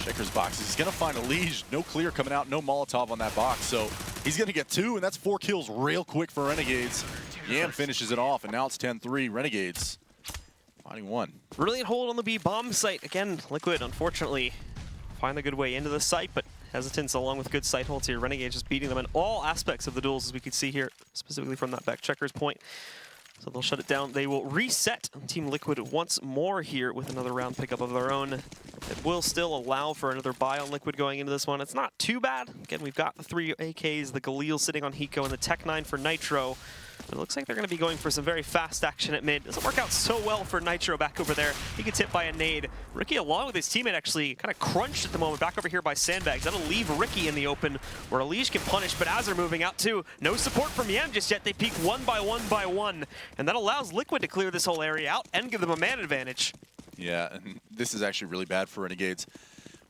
checkers boxes. He's going to find a Liege. No clear coming out, no Molotov on that box. So he's going to get 2, and that's 4 kills real quick for Renegades. Yam finishes it off, and now it's 10-3. Renegades finding 1. Brilliant hold on the B bomb site. Again, Liquid, unfortunately, find a good way into the site, but hesitance along with good site holds here. Renegades just beating them in all aspects of the duels, as we could see here, specifically from that back checkers point. So they'll shut it down. They will reset Team Liquid once more here with another round pickup of their own. It will still allow for another buy on Liquid going into this one. It's not too bad. Again, we've got the 3 AKs, the Galil sitting on Hiko, and the Tech 9 for Nitro. But it looks like they're going to be going for some very fast action at mid. Doesn't work out so well for Nitro back over there. He gets hit by a nade. Ricky, along with his teammate, actually kind of crunched at the moment back over here by Sandbags. That'll leave Ricky in the open where Elige can punish, but as they're moving out too, no support from Yem just yet. They peek 1 by 1 by 1, and that allows Liquid to clear this whole area out and give them a man advantage. Yeah, and this is actually really bad for Renegades.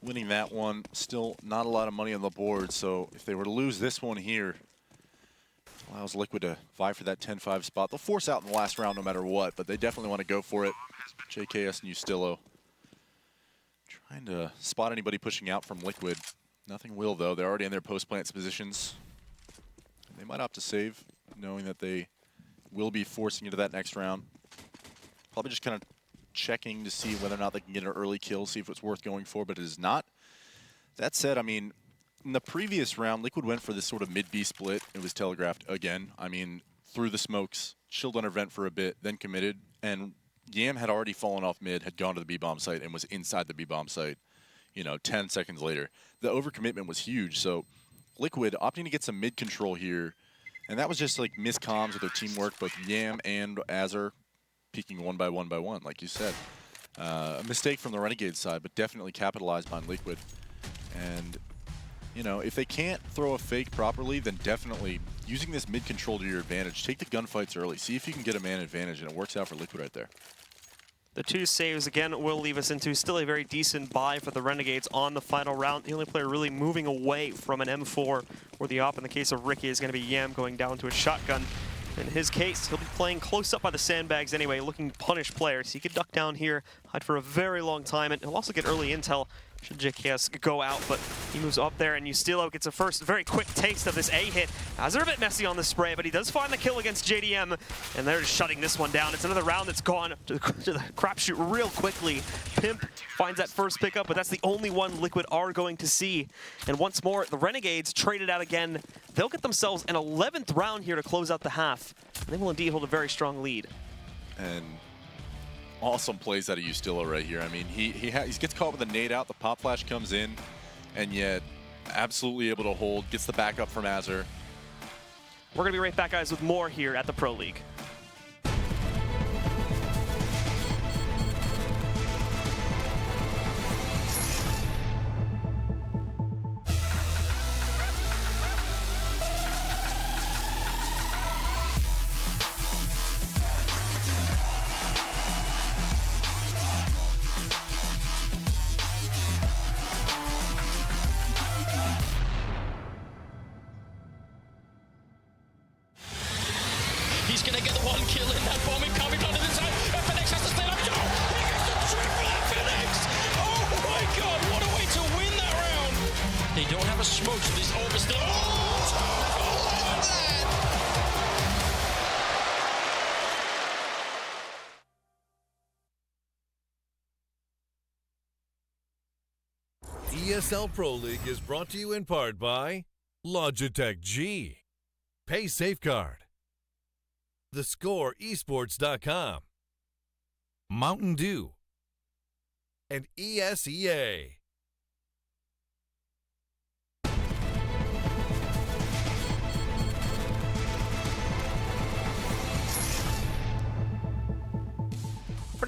Winning that one, still not a lot of money on the board, so if they were to lose this one here, allows Liquid to vie for that 10-5 spot. They'll force out in the last round no matter what, but they definitely want to go for it. JKS and Ustillo trying to spot anybody pushing out from Liquid. Nothing will, though. They're already in their post-plants positions. They might opt to save, knowing that they will be forcing into that next round. Probably just kind of checking to see whether or not they can get an early kill, see if it's worth going for, but it is not. That said, I mean, in the previous round, Liquid went for this sort of mid-B split. It was telegraphed again. I mean, through the smokes, chilled under vent for a bit, then committed. And Yam had already fallen off mid, had gone to the B-bomb site, and was inside the B-bomb site, 10 seconds later. The overcommitment was huge, so Liquid opting to get some mid control here. And that was just like miscomms with their teamwork, both Yam and Azur peeking 1 by 1 by 1, like you said. A mistake from the Renegade side, but definitely capitalized by Liquid. And if they can't throw a fake properly, then definitely using this mid control to your advantage. Take the gunfights early. See if you can get a man advantage, and it works out for Liquid right there. The 2 saves, again, will leave us into still a very decent buy for the Renegades on the final round. The only player really moving away from an M4, or the op in the case of Ricky is going to be Yam going down to a shotgun. In his case, he'll be playing close up by the Sandbags anyway, looking to punish players. He could duck down here, hide for a very long time, and he'll also get early intel should JKS go out, but he moves up there, and Ustillo gets a first very quick taste of this A hit. Azur a bit messy on the spray, but he does find the kill against JDM, and they're just shutting this one down. It's another round that's gone to the crapshoot real quickly. Pimp finds that first pickup, but that's the only one Liquid are going to see. And once more, the Renegades traded out again. They'll get themselves an 11th round here to close out the half, and they will indeed hold a very strong lead. And awesome plays out of Ustillo right here. I mean, he gets caught with a nade out, the pop flash comes in, and yet absolutely able to hold, gets the backup from Azur. We're going to be right back, guys, with more here at the Pro League. He's gonna get the 1 kill in that bomb. It can't be done in this zone. FNX has to stay up. Oh, he gets the triple FNX. Oh my god, what a way to win that round. They don't have a smoke, so this orb is still. ESL Pro League is brought to you in part by Logitech G, Pay Safeguard, TheScoreEsports.com, Mountain Dew, and ESEA.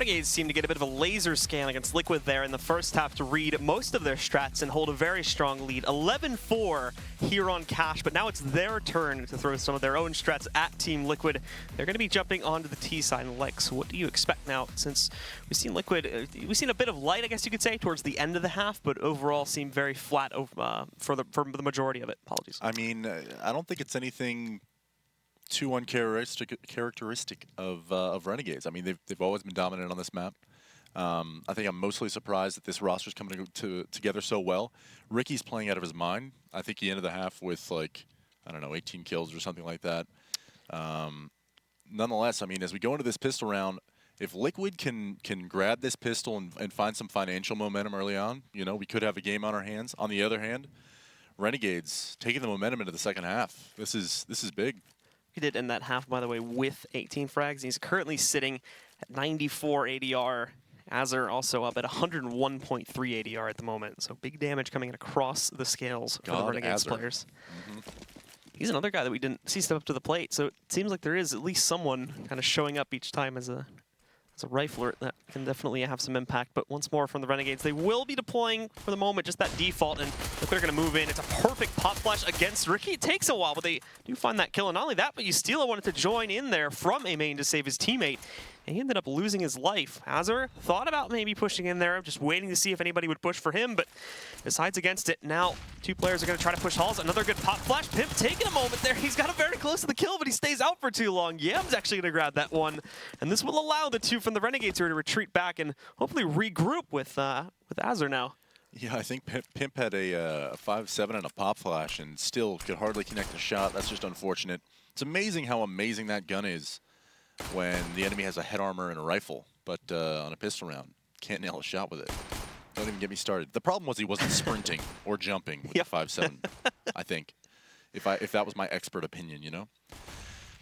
Renegades seem to get a bit of a laser scan against Liquid there in the first half to read most of their strats and hold a very strong lead. 11-4 here on Cash, but now it's their turn to throw some of their own strats at Team Liquid. They're going to be jumping onto the T side. Lex, what do you expect now, since we've seen Liquid, we've seen a bit of light, I guess you could say, towards the end of the half, but overall seem very flat for the majority of it. Apologies. I mean, I don't think it's anything too uncharacteristic of Renegades. I mean, they've always been dominant on this map. I think I'm mostly surprised that this roster's coming together so well. Ricky's playing out of his mind. I think he ended the half with, like, I don't know, 18 kills or something like that. Nonetheless, I mean, as we go into this pistol round, if Liquid can grab this pistol and find some financial momentum early on, you know, we could have a game on our hands. On the other hand, Renegades taking the momentum into the second half. This is big. He did end that half, by the way, with 18 frags. He's currently sitting at 94 ADR. Azur also up at 101.3 ADR at the moment. So big damage coming in across the scales for the Renegades players. He's another guy that we didn't see step up to the plate. So it seems like there is at least someone kind of showing up each time as a rifler that can definitely have some impact. But once more from the Renegades, they will be deploying for the moment just that default, and if they're going to move in, it's a perfect pop flash against Ricky. It takes a while, but they do find that kill. And not only that, but Ustila wanted to join in there from a main to save his teammate, and he ended up losing his life. Azur thought about maybe pushing in there, just waiting to see if anybody would push for him, but decides against it. Now, two players are going to try to push halls. Another good pop flash. Pimp taking a moment there. He's got him very close to the kill, but he stays out for too long. Yam's actually going to grab that one, and this will allow the two from the Renegades here to retreat back and hopefully regroup with Azur now. Yeah, I think Pimp had a 5-7 and a pop flash and still could hardly connect a shot. That's just unfortunate. It's amazing how amazing that gun is when the enemy has a head armor and a rifle, but on a pistol round, can't nail a shot with it. Don't even get me started. The problem was he wasn't sprinting or jumping with the 5-7, I think, if that was my expert opinion, you know?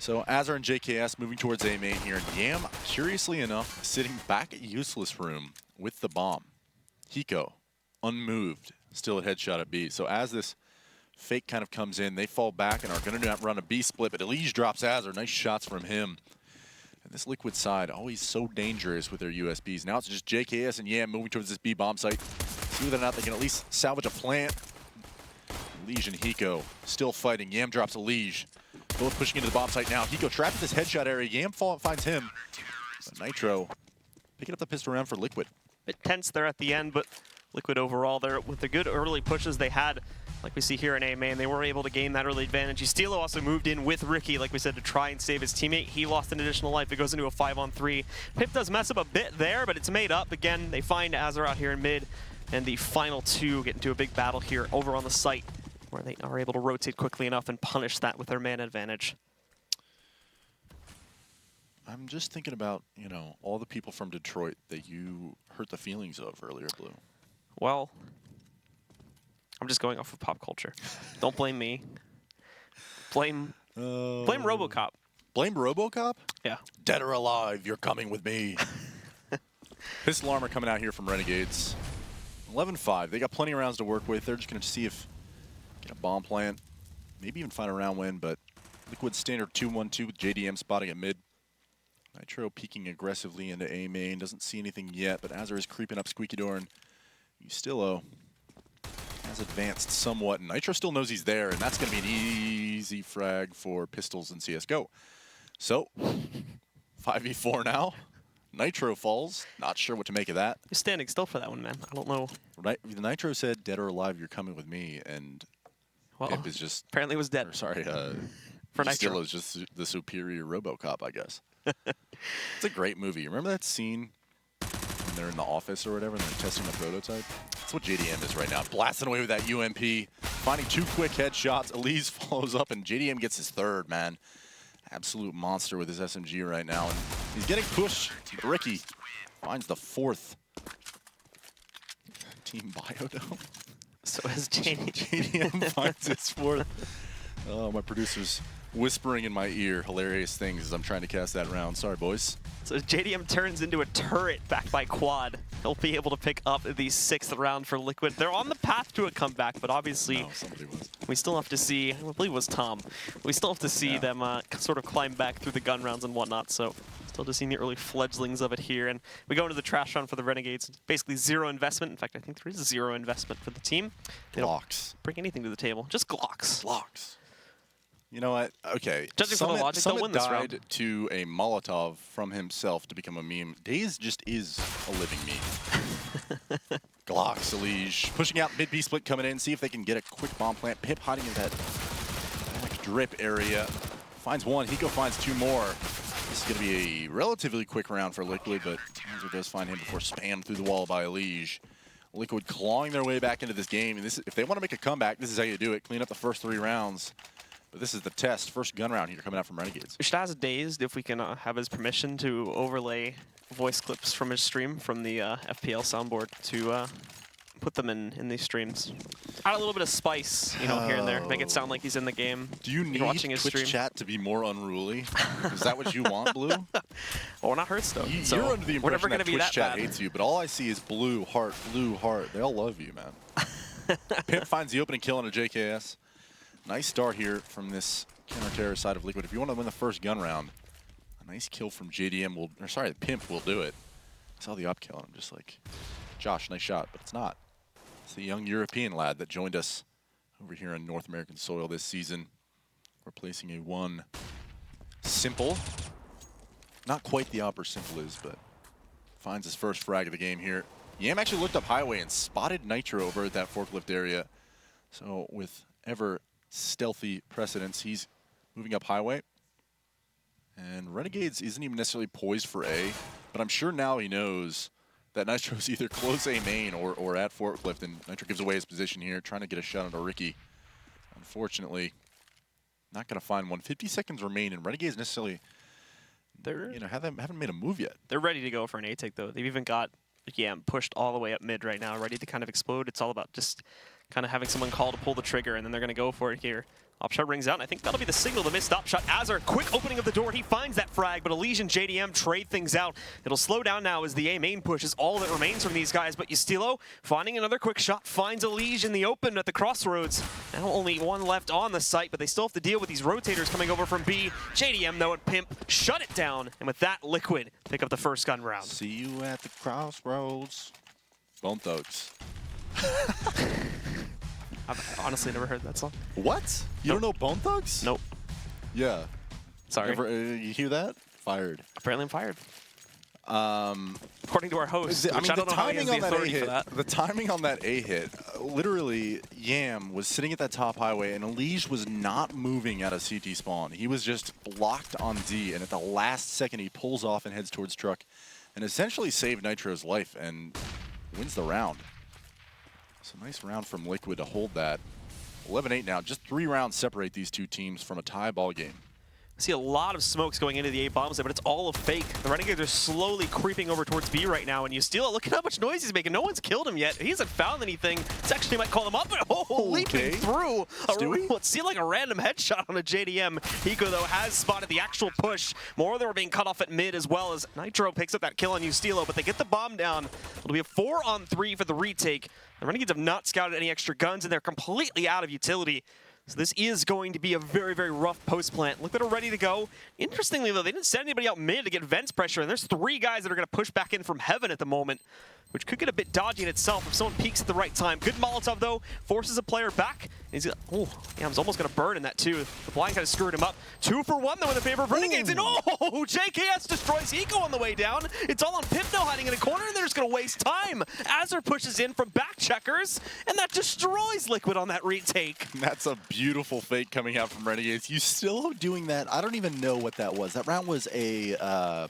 So Azur and JKS moving towards A main here, and Yam, curiously enough, sitting back at Useless Room with the bomb. Hiko, unmoved, still at headshot at B. So as this fake kind of comes in, they fall back and are going to run a B split, but Elige drops Azur. Nice shots from him. And this Liquid side, always so dangerous with their USBs. Now it's just JKS and Yam moving towards this B bomb site. See whether or not they can at least salvage a plant. Elige and Hiko still fighting. Yam drops Elige. Both pushing into the bomb site now. Hiko trapped at this headshot area. Yam finds him. But Nitro picking up the pistol round for Liquid. Bit tense there at the end, but Liquid overall there with the good early pushes they had, like we see here in A main, they were able to gain that early advantage. Ustila also moved in with Ricky, like we said, to try and save his teammate. He lost an additional life. It goes into a 5-on-3. Pip does mess up a bit there, but it's made up. Again, they find Azur out here in mid, and the final two get into a big battle here over on the site, where they are able to rotate quickly enough and punish that with their man advantage. I'm just thinking about, you know, all the people from Detroit that you hurt the feelings of earlier, Blue. Well, I'm just going off of pop culture. Don't blame me. Blame RoboCop. Blame RoboCop? Yeah. Dead or alive, you're coming with me. Pistol armor coming out here from Renegades. 11-5. They got plenty of rounds to work with. They're just going to see if get a bomb plant, maybe even find a round win, but Liquid standard 2-1-2 with JDM spotting at mid. Nitro peeking aggressively into A main. Doesn't see anything yet, but Azur is creeping up Squeaky Door, and Ustila has advanced somewhat. And Nitro still knows he's there, and that's going to be an easy frag for pistols in CSGO. So, 5v4 now. Nitro falls. Not sure what to make of that. You're standing still for that one, man. I don't know. Right? The Nitro said, dead or alive, you're coming with me, and Well, Pip is just... apparently it was dead. Or, sorry, for Nitro. Ustila is just the superior RoboCop, I guess. It's a great movie. Remember that scene when they're in the office or whatever and they're testing the prototype? That's what JDM is right now. Blasting away with that UMP, finding two quick headshots. Elise follows up, and JDM gets his third, man. Absolute monster with his SMG right now. And he's getting pushed. Ricky finds the fourth. Team Biodome. So as JDM finds his fourth. Oh, my producer's whispering in my ear hilarious things as I'm trying to cast that round. Sorry, boys. So JDM turns into a turret backed by Quad. He'll be able to pick up the 6th round for Liquid. They're on the path to a comeback, but obviously somebody was. we still have to see, I believe it was Tom, we still have to see them sort of climb back through the gun rounds and whatnot, so Still just seeing the early fledglings of it here. And we go into the trash run for the Renegades. Basically 0 investment. In fact, I think there is 0 investment for the team. They don't Glocks. bring anything to the table. Just Glocks. Glocks. You know what? Okay. Judging from the logic, they'll win this round. died to a Molotov from himself to become a meme. Daze just is a living meme. Glocks, Elige, pushing out mid-B split coming in. See if they can get a quick bomb plant. Pip hiding in that back drip area. Finds one. Hiko finds 2 more. This is going to be a relatively quick round for Liquid, but Hanser does find him before spammed through the wall by Elige. Liquid clawing their way back into this game. And this, if they want to make a comeback, this is how you do it. Clean up the first 3 rounds. But this is the test. First gun round here coming out from Renegades. We should ask Dazed if we can have his permission to overlay voice clips from his stream from the FPL soundboard to put them in these streams. Add a little bit of spice, you know, here and there. Make it sound like he's in the game. Do you need watching his Twitch stream. chat to be more unruly? Is that what you want, Blue? Well, we're not Hearthstone. You're so under the we're never impression gonna that be Twitch that chat bad. hates you, but all I see is blue heart, blue heart. They all love you, man. Pimp finds the opening kill on a JKS. Nice start here from this counter-terror side of Liquid. If you want to win the first gun round, a nice kill from JDM will, or sorry, Pimp will do it. I saw the up kill and I'm just like, Josh, nice shot, but it's not. It's the young European lad that joined us over here on North American soil this season, replacing a 1 Simple. Not quite the opera Simple is, but finds his first frag of the game here. Yam actually looked up highway and spotted Nitro over at that forklift area. So with ever stealthy precedence, he's moving up highway. And Renegades isn't even necessarily poised for A, but I'm sure now he knows that Nitro's either close A main or at forklift, and Nitro gives away his position here, trying to get a shot onto Ricky. Unfortunately, not going to find one. 50 seconds remain, and Renegades necessarily, haven't made a move yet. They're ready to go for an A-take, though. They've even got Yam pushed all the way up mid right now, ready to kind of explode. It's all about just kind of having someone call to pull the trigger, and then they're going to go for it here. Opshot rings out, and I think that'll be the signal to miss Opshot. Azar, quick opening of the door. He finds that frag, but Elige and JDM trade things out. It'll slow down now as the A main push is all that remains from these guys, but Yustilo finding another quick shot, finds Elige in the open at the crossroads. Now only 1 left on the site, but they still have to deal with these rotators coming over from B. JDM, though, and Pimp shut it down, and with that, Liquid pick up the first gun round. See you at the crossroads. Bone Thugs. I've honestly never heard that song. What? You don't know Bone Thugs? Nope. Yeah. Sorry. You hear that? Fired. Apparently I'm fired. According to our host, I mean, which I don't know how he has the authority for that. The timing on that A hit, literally, Yam was sitting at that top highway, and Elige was not moving out of CT spawn. He was just blocked on D, and at the last second, he pulls off and heads towards truck, and essentially saved Nitro's life and wins the round. So nice round from Liquid to hold that. 11-8 now. Just 3 rounds separate these two teams from a tie ball game. I see a lot of smokes going into the A bombs there, but it's all a fake. The Renegades are slowly creeping over towards B right now, and you steal it. Look at how much noise he's making. No one's killed him yet. He hasn't found anything. This actually might call him up, but leaping through. It seemed like a random headshot on a JDM. Hiko, though, has spotted the actual push. More of them are being cut off at mid, as well as Nitro picks up that kill on Ustilo, but they get the bomb down. It'll be a 4-on-3 for the retake. The Renegades have not scouted any extra guns, and they're completely out of utility. So this is going to be a very, very rough post plant. Liquid are ready to go. Interestingly, though, they didn't send anybody out mid to get Vents pressure, and there's 3 guys that are going to push back in from heaven at the moment, which could get a bit dodgy in itself if someone peeks at the right time. Good Molotov, though, forces a player back. He's Yam's almost going to burn in that, too. The blind kind of screwed him up. 2 for 1, though, in the favor of Renegades. And JKS destroys Hiko on the way down. It's all on Pip now hiding in a corner, and they're just going to waste time. Azar pushes in from back checkers, and that destroys Liquid on that retake. That's a beautiful fake coming out from Renegades. You still doing that? I don't even know what that was. That round was a,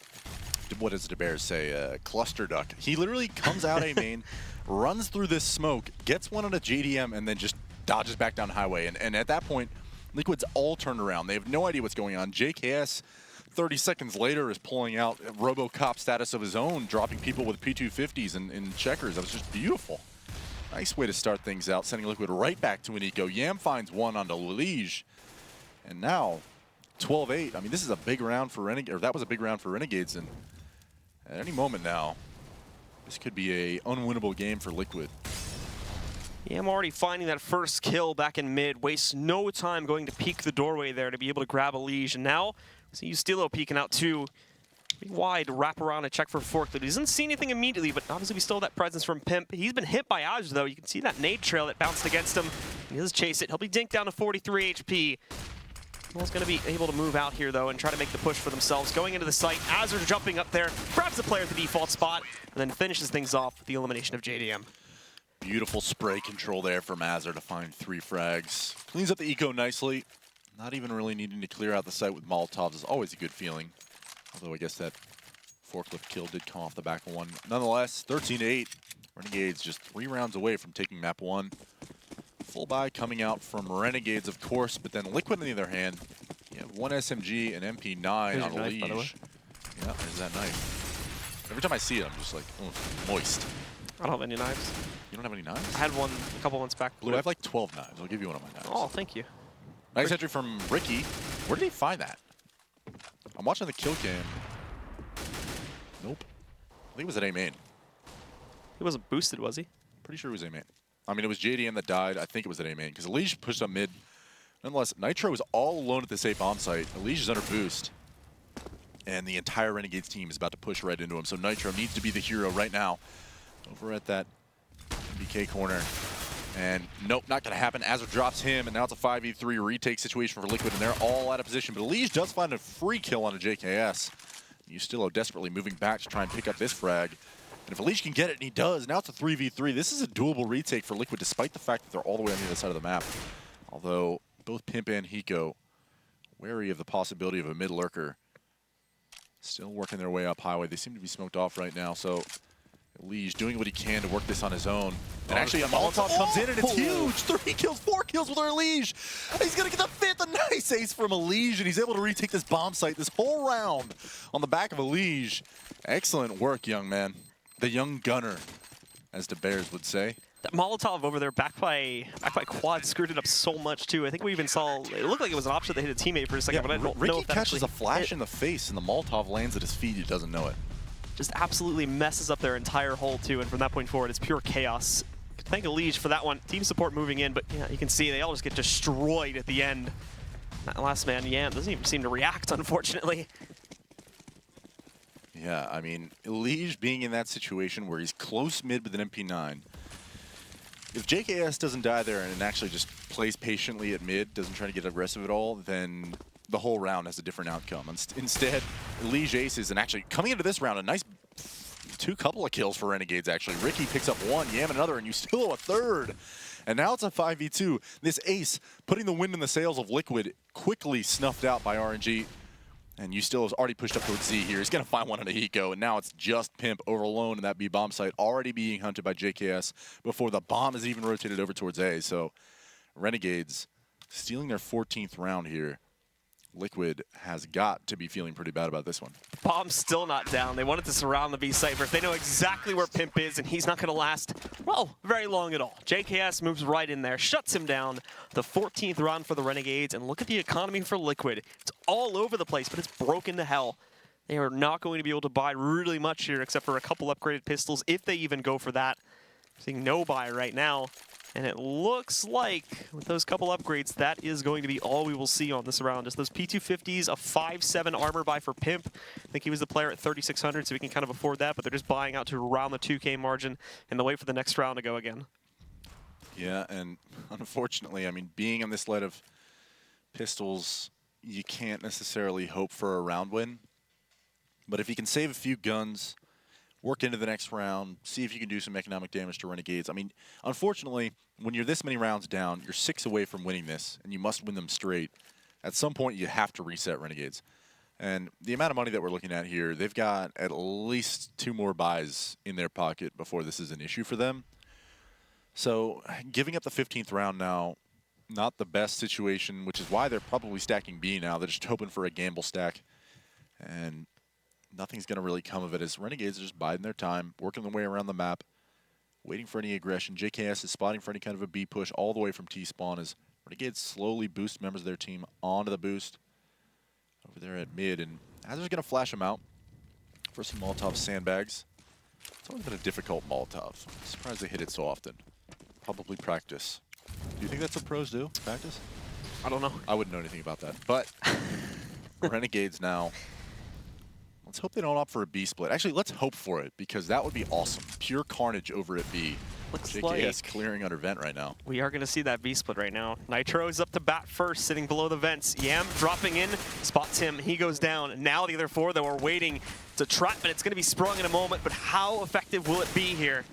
what does the Bears say? A cluster duck. He literally comes out A main, runs through this smoke, gets one on a JDM, and then just dodges back down highway. And at that point, Liquid's all turned around. They have no idea what's going on. JKS, 30 seconds later, is pulling out RoboCop status of his own, dropping people with P250s and checkers. That was just beautiful. Nice way to start things out, sending Liquid right back to an eco. Yam finds one onto Elige. And now, 12-8. I mean, this is a big round for Renegades, or that was a big round for Renegades. And at any moment now, this could be a unwinnable game for Liquid. Yeah, I'm already finding that first kill back in mid. Wastes no time going to peek the doorway there to be able to grab Elige. And now, see Ustilo peeking out too. Wide, wrap around and check for Forklift. He doesn't see anything immediately, but obviously we still have that presence from Pimp. He's been hit by Azure, though. You can see that nade trail that bounced against him. He does chase it. He'll be dinked down to 43 HP. He's going to be able to move out here, though, and try to make the push for themselves. Going into the site, Azure jumping up there, grabs the player at the default spot, and then finishes things off with the elimination of JDM. Beautiful spray control there from Azure to find 3 frags. Cleans up the eco nicely. Not even really needing to clear out the site with Molotovs is always a good feeling. Although I guess that forklift kill did come off the back of one. Nonetheless, 13-8. Renegades just 3 rounds away from taking map 1. Full buy coming out from Renegades, of course, but then Liquid on the other hand, you have 1 SMG and MP9 on knife, by the way. Liege. Yeah, there's that knife. Every time I see it, I'm just like, oh, moist. I don't have any knives. You don't have any knives? I had one a couple months back. Blue, I have like 12 knives. I'll give you one of my knives. Oh, thank you. Nice entry from Ricky. Where did he find that? I'm watching the kill cam. Nope. I think it was at A main. He wasn't boosted, was he? Pretty sure it was A main. I mean, it was JDM that died. I think it was at A main because Elige pushed up mid. Nonetheless, Nitro is all alone at the safe bomb site. Elige is under boost. And the entire Renegades team is about to push right into him. So Nitro needs to be the hero right now. Over at that BK corner. And nope, not going to happen. Azure drops him, and now it's a 5v3 retake situation for Liquid, and they're all out of position. But Elige does find a free kill on a JKS. Ustillo desperately moving back to try and pick up this frag. And if Elige can get it, and he does, now it's a 3v3. This is a doable retake for Liquid, despite the fact that they're all the way on the other side of the map. Although both Pimp and Hiko wary of the possibility of a mid lurker. Still working their way up highway. They seem to be smoked off right now, so Elige doing what he can to work this on his own. And actually, a Molotov comes in, and it's huge! 3 kills, 4 kills with our Elige! He's gonna get the 5th, a nice ace from Elige, and he's able to retake this bomb site this whole round on the back of Elige. Excellent work, young man. The young gunner, as the Bears would say. That Molotov over there, back by quad, screwed it up so much, too. I think we even saw, it looked like it was an option that hit a teammate for a second, but I don't know Ricky if that catches actually a flash hit. in the face, and the Molotov lands at his feet. He doesn't know it. Just absolutely messes up their entire hull, too, and from that point forward, it's pure chaos. Thank Elige for that one. Team support moving in, but yeah, you can see they all just get destroyed at the end. That last man, Yam, doesn't even seem to react, unfortunately. Yeah, I mean, Elige being in that situation where he's close mid with an MP9. If JKS doesn't die there and actually just plays patiently at mid, doesn't try to get aggressive at all, then the whole round has a different outcome. Instead, Elige aces, and actually coming into this round, a nice couple of kills for Renegades, actually. Ricky picks up 1, Yam another, and Ustillo a 3rd. And now it's a 5v2. This ace, putting the wind in the sails of Liquid, quickly snuffed out by RNG. And Ustillo's already pushed up towards Z here. He's going to find one on a Hiko, and now it's just Pimp over alone in that B bomb site, already being hunted by JKS before the bomb is even rotated over towards A. So Renegades stealing their 14th round here. Liquid has got to be feeling pretty bad about this one. Bomb's still not down. They wanted to surround the B site first. They know exactly where Pimp is, and he's not going to last, well, very long at all. JKS moves right in there, shuts him down. The 14th round for the Renegades, and look at the economy for Liquid. It's all over the place, but it's broken to hell. They are not going to be able to buy really much here, except for a couple upgraded pistols, if they even go for that. Seeing no buy right now. And it looks like, with those couple upgrades, that is going to be all we will see on this round. Just those P250s, a 5.7 armor buy for Pimp. I think he was the player at 3,600, so we can kind of afford that, but they're just buying out to around the 2K margin, and they'll wait for the next round to go again. Yeah, and unfortunately, I mean, being on this lead of pistols, you can't necessarily hope for a round win. But if you can save a few guns, work into the next round, see if you can do some economic damage to Renegades. I mean, unfortunately, when you're this many rounds down, you're 6 away from winning this, and you must win them straight. At some point, you have to reset Renegades. And the amount of money that we're looking at here, they've got at least 2 more buys in their pocket before this is an issue for them. So giving up the 15th round now, not the best situation, which is why they're probably stacking B now. They're just hoping for a gamble stack. And nothing's going to really come of it as Renegades are just biding their time, working their way around the map, waiting for any aggression. JKS is spotting for any kind of a B push all the way from T-spawn as Renegades slowly boost members of their team onto the boost over there at mid. And Azur's going to flash them out for some Molotov sandbags. It's always been a difficult Molotov. I'm surprised they hit it so often. Probably practice. Do you think that's what pros do? Practice? I don't know. I wouldn't know anything about that. But Renegades now. Let's hope they don't opt for a B split. Actually, let's hope for it, because that would be awesome. Pure carnage over at B. Looks JKS like clearing under vent right now. we are going to see that B split right now. Nitro is up to bat first, sitting below the vents. Yam dropping in, spots him. He goes down. Now the other four, though, are waiting to trap, and it's going to be sprung in a moment. But how effective will it be here?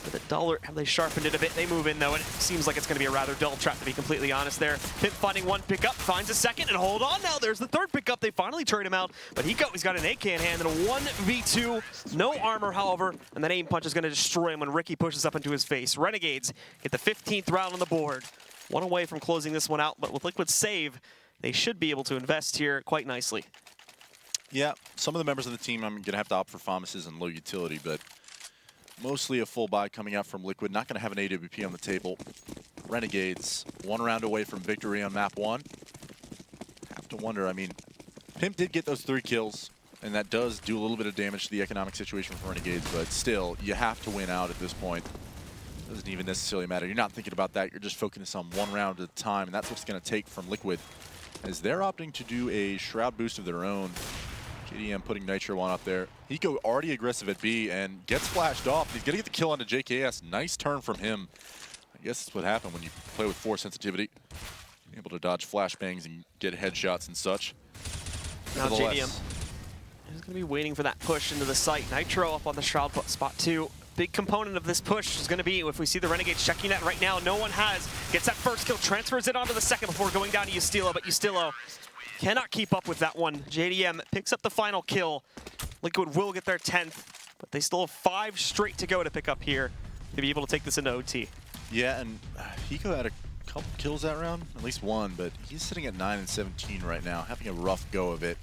With a duller, have they sharpened it a bit? They move in, though, and it seems like it's going to be a rather dull trap, to be completely honest there. Pimp finding one pickup, finds a second, and hold on now. There's the third pickup. They finally trade him out, but he's got an AK in hand and a 1v2. No armor, however, and that aim punch is going to destroy him when Ricky pushes up into his face. Renegades get the 15th round on the board. One away from closing this one out, but with Liquid's save, they should be able to invest here quite nicely. Yeah, some of the members of the team, I'm going to have to opt for FAMASes and low utility, but mostly a full buy coming out from Liquid. Not going to have an AWP on the table. Renegades, 1 round away from victory on map 1. Have to wonder, I mean, Pimp did get those 3 kills, and that does do a little bit of damage to the economic situation for Renegades, but still, you have to win out at this point. Doesn't even necessarily matter. You're not thinking about that. You're just focusing on 1 round at a time, and that's what it's going to take from Liquid, as they're opting to do a Shroud boost of their own. JDM putting Nitro on up there. Hiko already aggressive at B and gets flashed off. He's going to get the kill onto JKS. Nice turn from him. I guess that's what happened when you play with force sensitivity. Able to dodge flashbangs and get headshots and such. Now JDM is going to be waiting for that push into the site. Nitro up on the Shroud spot 2. Big component of this push is going to be, if we see the Renegades checking that right now, no one has. Gets that first kill, transfers it onto the second before going down to Ustilo, but Ustilo cannot keep up with that one. JDM picks up the final kill. Liquid will get their 10th, but they still have 5 straight to go to pick up here to be able to take this into OT. Yeah, and Hiko had a couple kills that round, at least 1, but he's sitting at 9 and 17 right now, having a rough go of it.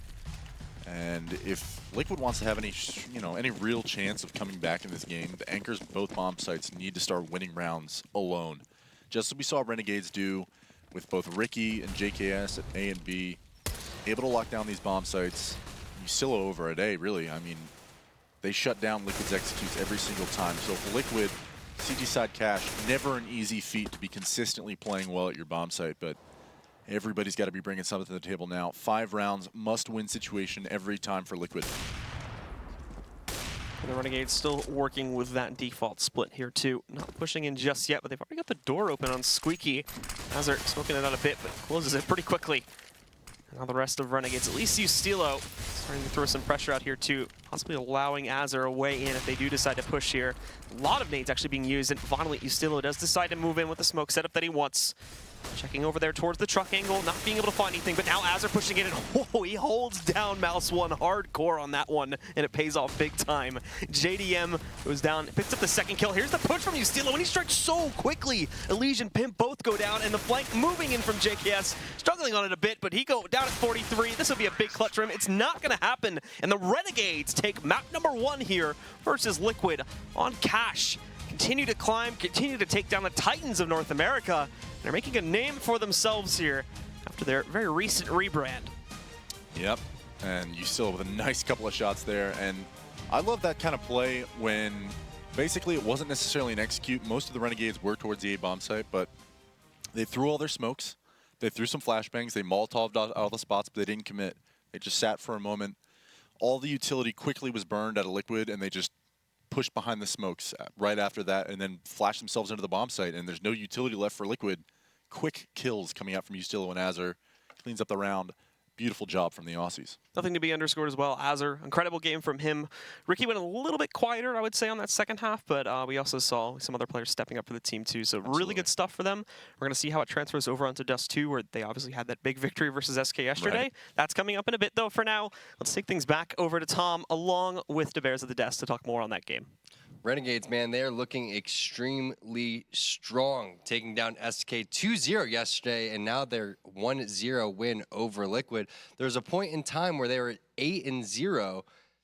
And if Liquid wants to have any, any real chance of coming back in this game, the anchors of both bomb sites need to start winning rounds alone. Just as we saw Renegades do with both Ricky and JKS at A and B, able to lock down these bomb sites. Ustilo over at A, really. I mean, they shut down Liquid's executes every single time. So for Liquid, CT side cash, never an easy feat to be consistently playing well at your bomb site, but everybody's got to be bringing something to the table now. 5 rounds, must-win situation every time for Liquid. And the Renegades still working with that default split here too. Not pushing in just yet, but they've already got the door open on Squeaky. Hazard smoking it out a bit, but closes it pretty quickly. Now the rest of Renegades, at least Ustilo, starting to throw some pressure out here too, possibly allowing Azure a way in if they do decide to push here. A lot of nades actually being used, and finally Ustilo does decide to move in with the smoke setup that he wants. Checking over there towards the truck angle, not being able to find anything, but now Azure pushing in, and he holds down Mouse 1 hardcore on that one, and it pays off big time. JDM goes down, picks up the second kill. Here's the push from Ustilo, and he strikes so quickly. Elysian and Pimp both go down, and the flank moving in from JKS, struggling on it a bit, but he go down at 43. This will be a big clutch for him. It's not going to happen, and the Renegades take map number 1 here versus Liquid on Cash. Continue to climb, continue to take down the Titans of North America. They're making a name for themselves here after their very recent rebrand. Yep, and Ustilo with a nice couple of shots there. And I love that kind of play when basically it wasn't necessarily an execute. Most of the Renegades were towards the A bomb site, but they threw all their smokes. They threw some flashbangs. They Molotoved out all the spots, but they didn't commit. They just sat for a moment. All the utility quickly was burned out of Liquid, and they just pushed behind the smokes right after that and then flashed themselves into the bomb site, and there's no utility left for Liquid. Quick kills coming out from Ustilo and Azure. Cleans up the round. Beautiful job from the Aussies. Nothing to be underscored as well. Azure, incredible game from him. Ricky went a little bit quieter, I would say, on that second half, but we also saw some other players stepping up for the team too, so Absolutely. Really good stuff for them. We're going to see how it transfers over onto Dust 2, where they obviously had that big victory versus SK yesterday. Right. That's coming up in a bit, though. For now, let's take things back over to Tom, along with the Bears of the Desk, to talk more on that game. Renegades, man, they're looking extremely strong, taking down SK 2-0 yesterday, and now they're 1-0 win over Liquid. There's a point in time where they were 8-0.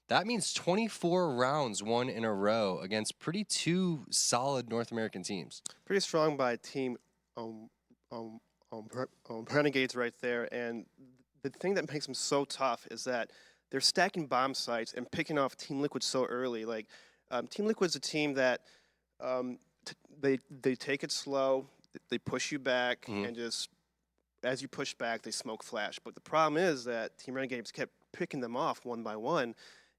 That means 24 rounds won in a row against pretty 2 solid North American teams. Pretty strong by Team Renegades right there, and the thing that makes them so tough is that they're stacking bomb sites and picking off Team Liquid so early. Like, Team Liquid's a team that they take it slow, they push you back, and just as you push back, they smoke flash. But the problem is that Team Renegades kept picking them off one by one,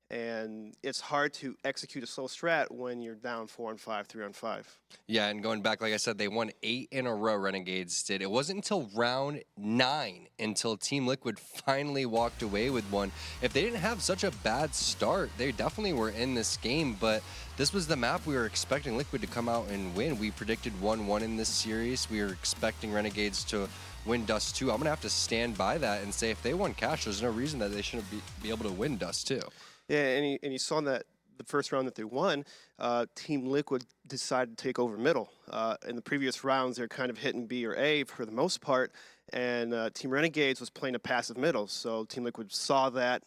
and it's hard to execute a slow strat when you're down 4-on-5, 3-on-5. Yeah, and going back, like I said, they won 8 in a row, Renegades did. It wasn't until round 9 until Team Liquid finally walked away with one. If they didn't have such a bad start, they definitely were in this game, but this was the map we were expecting Liquid to come out and win. We predicted 1-1 in this series. We were expecting Renegades to win Dust 2. I'm going to have to stand by that and say if they won Cash, there's no reason that they shouldn't be able to win Dust 2. Yeah, and you saw that the first round that they won, Team Liquid decided to take over middle. In the previous rounds, they're kind of hitting B or A for the most part, and Team Renegades was playing a passive middle. So Team Liquid saw that,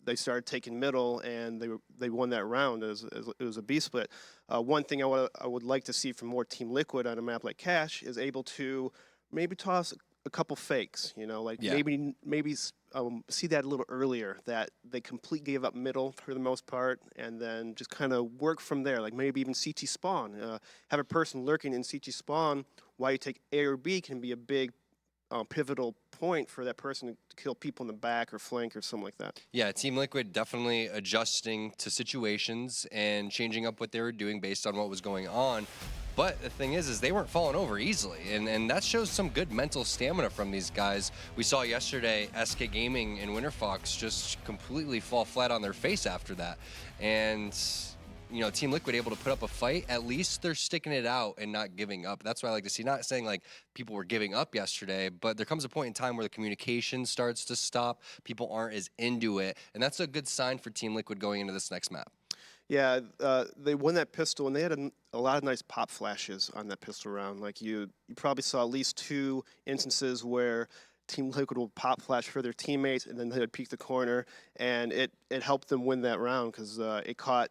they started taking middle, and they won that round. It was a B split. One thing I would like to see from more Team Liquid on a map like Cash is able to maybe toss a couple fakes, like maybe see that a little earlier, that they completely gave up middle for the most part, and then just kind of work from there, like maybe even CT spawn. Have a person lurking in CT spawn while you take A or B can be a big pivotal point for that person to kill people in the back or flank or something like that. Yeah, Team Liquid definitely adjusting to situations and changing up what they were doing based on what was going on. But the thing is they weren't falling over easily, and that shows some good mental stamina from these guys. We saw yesterday SK Gaming and Winter Fox just completely fall flat on their face after that. And Team Liquid able to put up a fight. At least they're sticking it out and not giving up. That's what I like to see. Not saying like people were giving up yesterday, but there comes a point in time where the communication starts to stop. People aren't as into it, and that's a good sign for Team Liquid going into this next map. Yeah, they won that pistol, and they had a lot of nice pop flashes on that pistol round. Like you probably saw at least 2 instances where Team Liquid would pop flash for their teammates, and then they would peek the corner, and it helped them win that round because it caught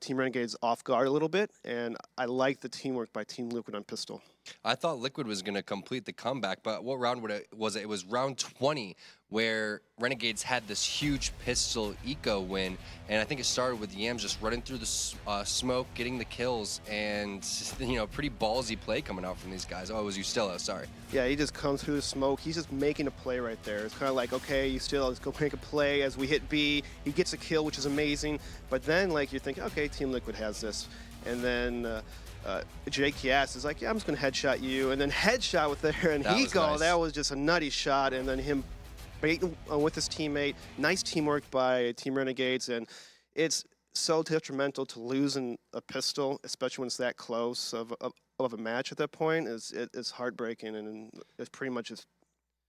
Team Renegades off guard a little bit, and I like the teamwork by Team Liquid on pistol. I thought Liquid was going to complete the comeback, but what round was it? It was round 20 where Renegades had this huge pistol eco win, and I think it started with Yams just running through the smoke, getting the kills, and pretty ballsy play coming out from these guys. Oh, it was Ustilla, sorry. Yeah, he just comes through the smoke. He's just making a play right there. It's kind of like, okay, Ustilla, let's go make a play as we hit B. He gets a kill, which is amazing, but then like you're thinking, okay, Team Liquid has this, and then JKS is like, yeah, I'm just going to headshot you. And then headshot with there, and that was just a nutty shot. And then him baiting with his teammate. Nice teamwork by Team Renegades. And it's so detrimental to losing a pistol, especially when it's that close of a match at that point. It's heartbreaking, and it's pretty much just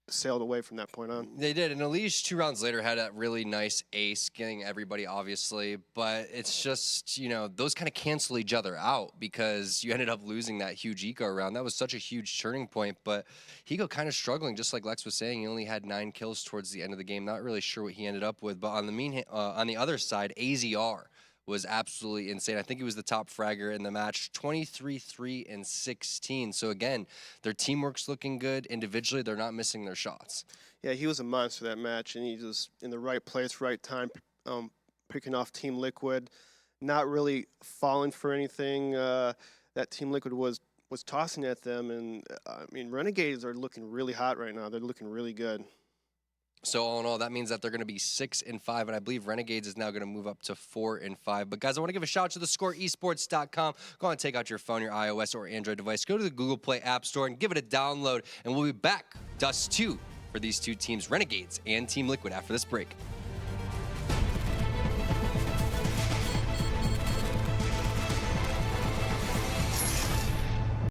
sailed away from that point on. They did, and Elige 2 rounds later had a really nice ace, getting everybody obviously, but it's just, those kind of cancel each other out because you ended up losing that huge eco round. That was such a huge turning point, but Higo kind of struggling, just like Lex was saying. He only had 9 kills towards the end of the game. Not really sure what he ended up with, but on the other side, AZR was absolutely insane. I think he was the top fragger in the match, 23-3-16. So again, their teamwork's looking good. Individually, they're not missing their shots. Yeah, he was a monster that match, and he was in the right place, right time, picking off Team Liquid, not really falling for anything that Team Liquid was tossing at them. And Renegades are looking really hot right now. They're looking really good. So all in all, that means that they're going to be 6-5, and I believe Renegades is now going to move up to 4-5. But guys, I want to give a shout out to thescoreesports.com. Go on and take out your phone, your iOS or Android device. Go to the Google Play App Store and give it a download, and we'll be back Dust 2 for these two teams, Renegades and Team Liquid, after this break.